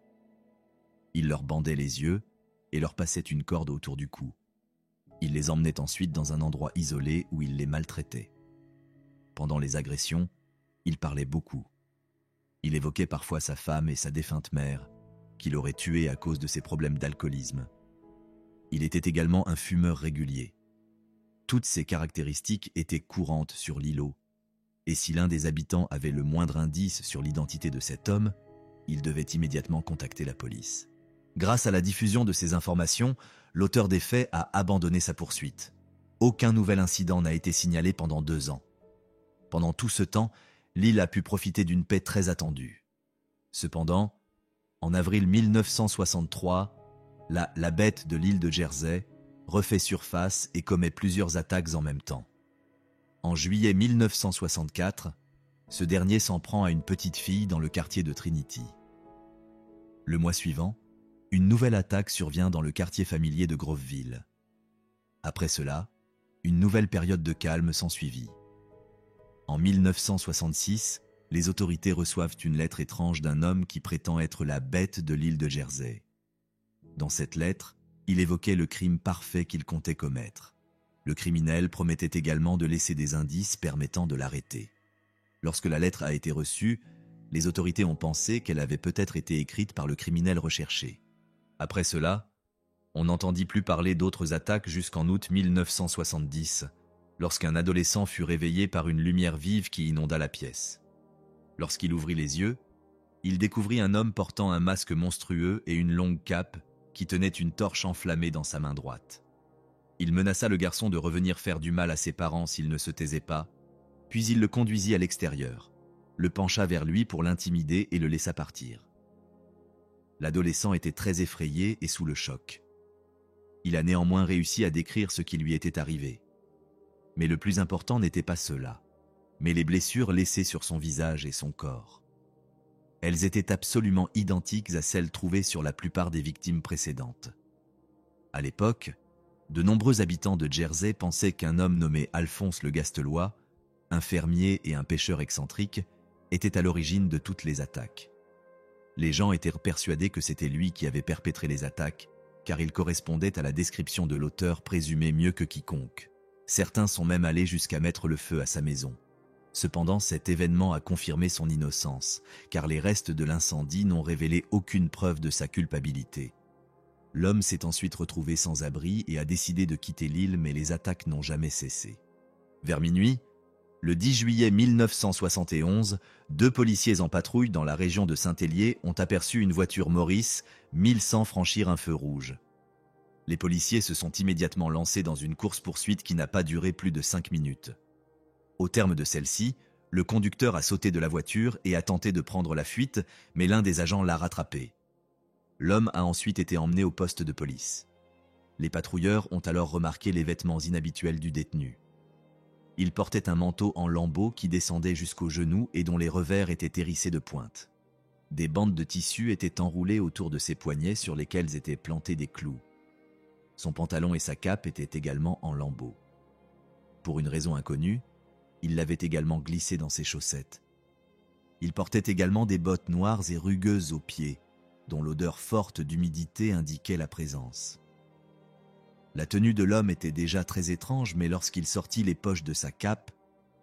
Il leur bandait les yeux et leur passait une corde autour du cou. Il les emmenait ensuite dans un endroit isolé où il les maltraitait. Pendant les agressions, il parlait beaucoup. Il évoquait parfois sa femme et sa défunte mère, qu'il aurait tuée à cause de ses problèmes d'alcoolisme. Il était également un fumeur régulier. Toutes ces caractéristiques étaient courantes sur l'îlot, et si l'un des habitants avait le moindre indice sur l'identité de cet homme, il devait immédiatement contacter la police. Grâce à la diffusion de ces informations, l'auteur des faits a abandonné sa poursuite. Aucun nouvel incident n'a été signalé pendant 2 ans. Pendant tout ce temps, l'île a pu profiter d'une paix très attendue. Cependant, en avril 1963, la bête de l'île de Jersey refait surface et commet plusieurs attaques en même temps. En juillet 1964, ce dernier s'en prend à une petite fille dans le quartier de Trinity. Le mois suivant, une nouvelle attaque survient dans le quartier familier de Groveville. Après cela, une nouvelle période de calme s'ensuivit. En 1966, les autorités reçoivent une lettre étrange d'un homme qui prétend être la bête de l'île de Jersey. Dans cette lettre, il évoquait le crime parfait qu'il comptait commettre. Le criminel promettait également de laisser des indices permettant de l'arrêter. Lorsque la lettre a été reçue, les autorités ont pensé qu'elle avait peut-être été écrite par le criminel recherché. Après cela, on n'entendit plus parler d'autres attaques jusqu'en août 1970, lorsqu'un adolescent fut réveillé par une lumière vive qui inonda la pièce. Lorsqu'il ouvrit les yeux, il découvrit un homme portant un masque monstrueux et une longue cape qui tenait une torche enflammée dans sa main droite. Il menaça le garçon de revenir faire du mal à ses parents s'il ne se taisait pas, puis il le conduisit à l'extérieur, le pencha vers lui pour l'intimider et le laissa partir. L'adolescent était très effrayé et sous le choc. Il a néanmoins réussi à décrire ce qui lui était arrivé. Mais le plus important n'était pas cela, mais les blessures laissées sur son visage et son corps. Elles étaient absolument identiques à celles trouvées sur la plupart des victimes précédentes. À l'époque, de nombreux habitants de Jersey pensaient qu'un homme nommé Alphonse le Gastelois, un fermier et un pêcheur excentrique, était à l'origine de toutes les attaques. Les gens étaient persuadés que c'était lui qui avait perpétré les attaques, car il correspondait à la description de l'auteur présumé mieux que quiconque. Certains sont même allés jusqu'à mettre le feu à sa maison. Cependant, cet événement a confirmé son innocence, car les restes de l'incendie n'ont révélé aucune preuve de sa culpabilité. L'homme s'est ensuite retrouvé sans abri et a décidé de quitter l'île, mais les attaques n'ont jamais cessé. Vers minuit, le 10 juillet 1971, 2 policiers en patrouille dans la région de Saint-Hélier ont aperçu une voiture Morris, 1100 franchir un feu rouge. Les policiers se sont immédiatement lancés dans une course-poursuite qui n'a pas duré plus de 5 minutes. Au terme de celle-ci, le conducteur a sauté de la voiture et a tenté de prendre la fuite, mais l'un des agents l'a rattrapé. L'homme a ensuite été emmené au poste de police. Les patrouilleurs ont alors remarqué les vêtements inhabituels du détenu. Il portait un manteau en lambeaux qui descendait jusqu'aux genoux et dont les revers étaient hérissés de pointes. Des bandes de tissu étaient enroulées autour de ses poignets sur lesquels étaient plantés des clous. Son pantalon et sa cape étaient également en lambeaux. Pour une raison inconnue, il l'avait également glissé dans ses chaussettes. Il portait également des bottes noires et rugueuses aux pieds, dont l'odeur forte d'humidité indiquait la présence. La tenue de l'homme était déjà très étrange, mais lorsqu'il sortit les poches de sa cape,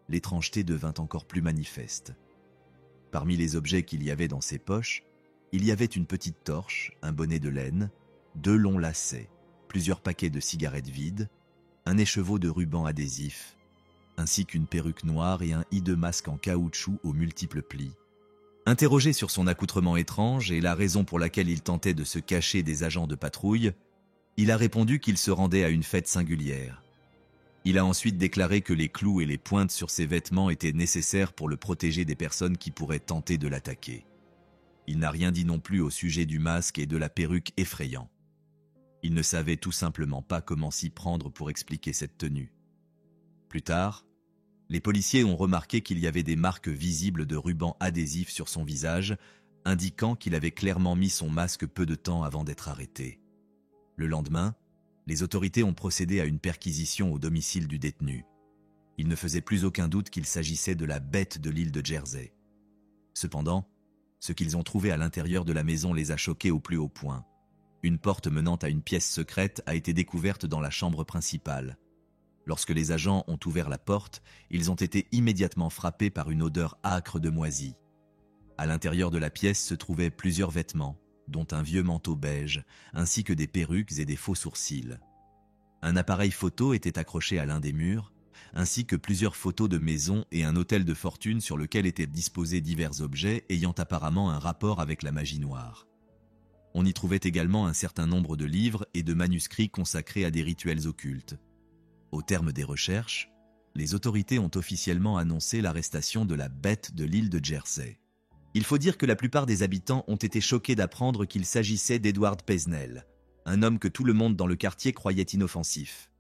l'étrangeté devint encore plus manifeste. Parmi les objets qu'il y avait dans ses poches, il y avait une petite torche, un bonnet de laine, 2 longs lacets, plusieurs paquets de cigarettes vides, un écheveau de ruban adhésif, ainsi qu'une perruque noire et un hideux masque en caoutchouc aux multiples plis. Interrogé sur son accoutrement étrange et la raison pour laquelle il tentait de se cacher des agents de patrouille, il a répondu qu'il se rendait à une fête singulière. Il a ensuite déclaré que les clous et les pointes sur ses vêtements étaient nécessaires pour le protéger des personnes qui pourraient tenter de l'attaquer. Il n'a rien dit non plus au sujet du masque et de la perruque effrayant. Il ne savait tout simplement pas comment s'y prendre pour expliquer cette tenue. Plus tard, les policiers ont remarqué qu'il y avait des marques visibles de ruban adhésif sur son visage, indiquant qu'il avait clairement mis son masque peu de temps avant d'être arrêté. Le lendemain, les autorités ont procédé à une perquisition au domicile du détenu. Il ne faisait plus aucun doute qu'il s'agissait de la bête de l'île de Jersey. Cependant, ce qu'ils ont trouvé à l'intérieur de la maison les a choqués au plus haut point. Une porte menant à une pièce secrète a été découverte dans la chambre principale. Lorsque les agents ont ouvert la porte, ils ont été immédiatement frappés par une odeur âcre de moisi. À l'intérieur de la pièce se trouvaient plusieurs vêtements, dont un vieux manteau beige, ainsi que des perruques et des faux sourcils. Un appareil photo était accroché à l'un des murs, ainsi que plusieurs photos de maisons et un hôtel de fortune sur lequel étaient disposés divers objets ayant apparemment un rapport avec la magie noire. On y trouvait également un certain nombre de livres et de manuscrits consacrés à des rituels occultes. Au terme des recherches, les autorités ont officiellement annoncé l'arrestation de la bête de l'île de Jersey. Il faut dire que la plupart des habitants ont été choqués d'apprendre qu'il s'agissait d'Edward Pesnell, un homme que tout le monde dans le quartier croyait inoffensif.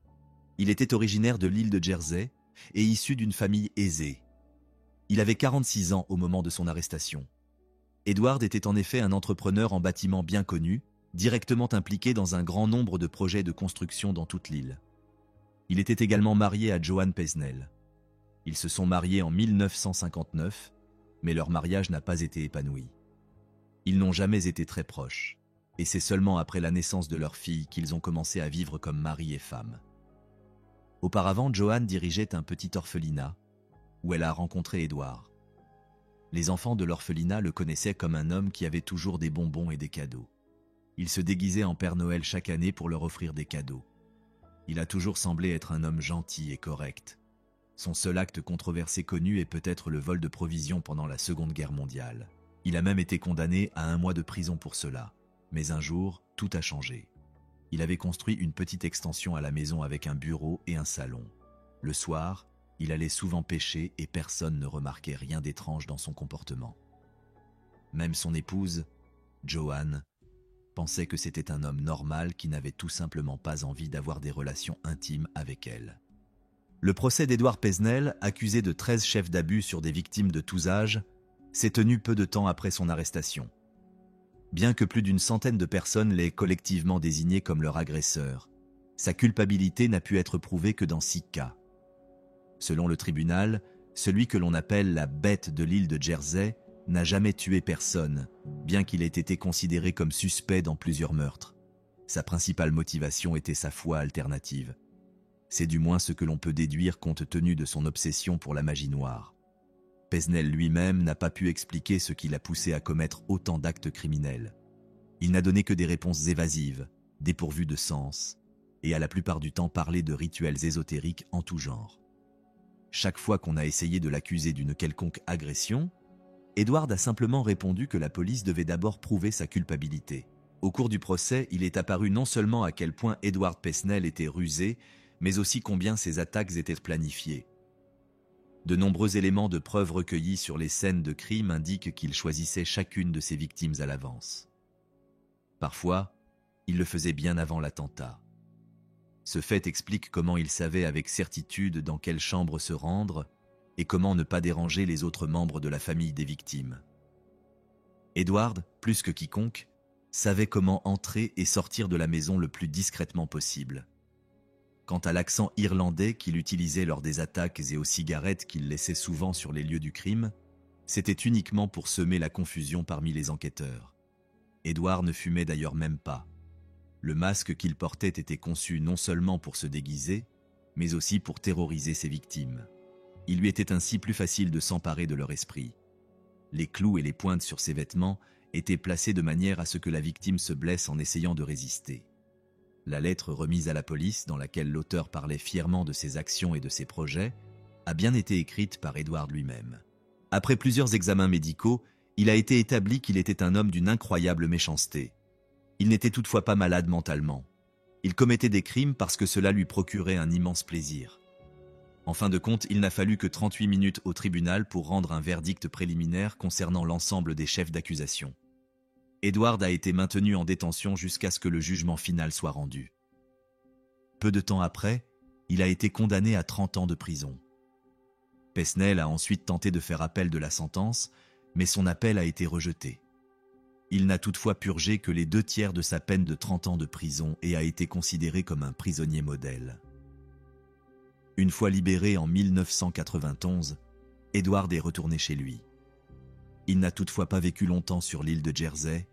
Il était originaire de l'île de Jersey et issu d'une famille aisée. Il avait 46 ans au moment de son arrestation. Edward était en effet un entrepreneur en bâtiment bien connu, directement impliqué dans un grand nombre de projets de construction dans toute l'île. Il était également marié à Joan Pesnell. Ils se sont mariés en 1959, mais leur mariage n'a pas été épanoui. Ils n'ont jamais été très proches, et c'est seulement après la naissance de leur fille qu'ils ont commencé à vivre comme mari et femme. Auparavant, Joan dirigeait un petit orphelinat, où elle a rencontré Edward. Les enfants de l'orphelinat le connaissaient comme un homme qui avait toujours des bonbons et des cadeaux. Il se déguisait en Père Noël chaque année pour leur offrir des cadeaux. Il a toujours semblé être un homme gentil et correct. Son seul acte controversé connu est peut-être le vol de provisions pendant la Seconde Guerre mondiale. Il a même été condamné à 1 mois de prison pour cela. Mais un jour, tout a changé. Il avait construit une petite extension à la maison avec un bureau et un salon. Le soir, il allait souvent pêcher et personne ne remarquait rien d'étrange dans son comportement. Même son épouse, Joan, pensait que c'était un homme normal qui n'avait tout simplement pas envie d'avoir des relations intimes avec elle. Le procès d'Edward Pesnell, accusé de 13 chefs d'abus sur des victimes de tous âges, s'est tenu peu de temps après son arrestation. Bien que plus d'une centaine de personnes l'aient collectivement désigné comme leur agresseur, sa culpabilité n'a pu être prouvée que dans 6 cas. Selon le tribunal, celui que l'on appelle la bête de l'île de Jersey n'a jamais tué personne, bien qu'il ait été considéré comme suspect dans plusieurs meurtres. Sa principale motivation était sa foi alternative. C'est du moins ce que l'on peut déduire compte tenu de son obsession pour la magie noire. Pesnel lui-même n'a pas pu expliquer ce qui l'a poussé à commettre autant d'actes criminels. Il n'a donné que des réponses évasives, dépourvues de sens, et a la plupart du temps parlé de rituels ésotériques en tout genre. Chaque fois qu'on a essayé de l'accuser d'une quelconque agression, Edward a simplement répondu que la police devait d'abord prouver sa culpabilité. Au cours du procès, il est apparu non seulement à quel point Edward Pesnel était rusé, mais aussi combien ses attaques étaient planifiées. De nombreux éléments de preuve recueillis sur les scènes de crime indiquent qu'il choisissait chacune de ses victimes à l'avance. Parfois, il le faisait bien avant l'attentat. Ce fait explique comment il savait avec certitude dans quelle chambre se rendre et comment ne pas déranger les autres membres de la famille des victimes. Edward, plus que quiconque, savait comment entrer et sortir de la maison le plus discrètement possible. Quant à l'accent irlandais qu'il utilisait lors des attaques et aux cigarettes qu'il laissait souvent sur les lieux du crime, c'était uniquement pour semer la confusion parmi les enquêteurs. Edward ne fumait d'ailleurs même pas. Le masque qu'il portait était conçu non seulement pour se déguiser, mais aussi pour terroriser ses victimes. Il lui était ainsi plus facile de s'emparer de leur esprit. Les clous et les pointes sur ses vêtements étaient placés de manière à ce que la victime se blesse en essayant de résister. La lettre remise à la police, dans laquelle l'auteur parlait fièrement de ses actions et de ses projets, a bien été écrite par Edward lui-même. Après plusieurs examens médicaux, il a été établi qu'il était un homme d'une incroyable méchanceté. Il n'était toutefois pas malade mentalement. Il commettait des crimes parce que cela lui procurait un immense plaisir. En fin de compte, il n'a fallu que 38 minutes au tribunal pour rendre un verdict préliminaire concernant l'ensemble des chefs d'accusation. Edward a été maintenu en détention jusqu'à ce que le jugement final soit rendu. Peu de temps après, il a été condamné à 30 ans de prison. Pesnel a ensuite tenté de faire appel de la sentence, mais son appel a été rejeté. Il n'a toutefois purgé que les 2/3 de sa peine de 30 ans de prison et a été considéré comme un prisonnier modèle. Une fois libéré en 1991, Edward est retourné chez lui. Il n'a toutefois pas vécu longtemps sur l'île de Jersey,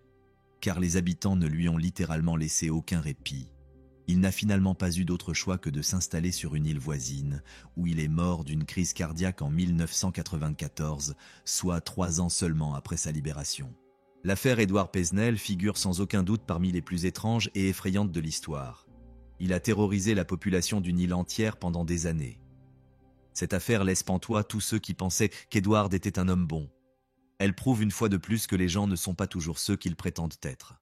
car les habitants ne lui ont littéralement laissé aucun répit. Il n'a finalement pas eu d'autre choix que de s'installer sur une île voisine, où il est mort d'une crise cardiaque en 1994, soit 3 ans seulement après sa libération. L'affaire Edward Pesnel figure sans aucun doute parmi les plus étranges et effrayantes de l'histoire. Il a terrorisé la population d'une île entière pendant des années. Cette affaire laisse pantois tous ceux qui pensaient qu'Edward était un homme bon. Elle prouve une fois de plus que les gens ne sont pas toujours ceux qu'ils prétendent être.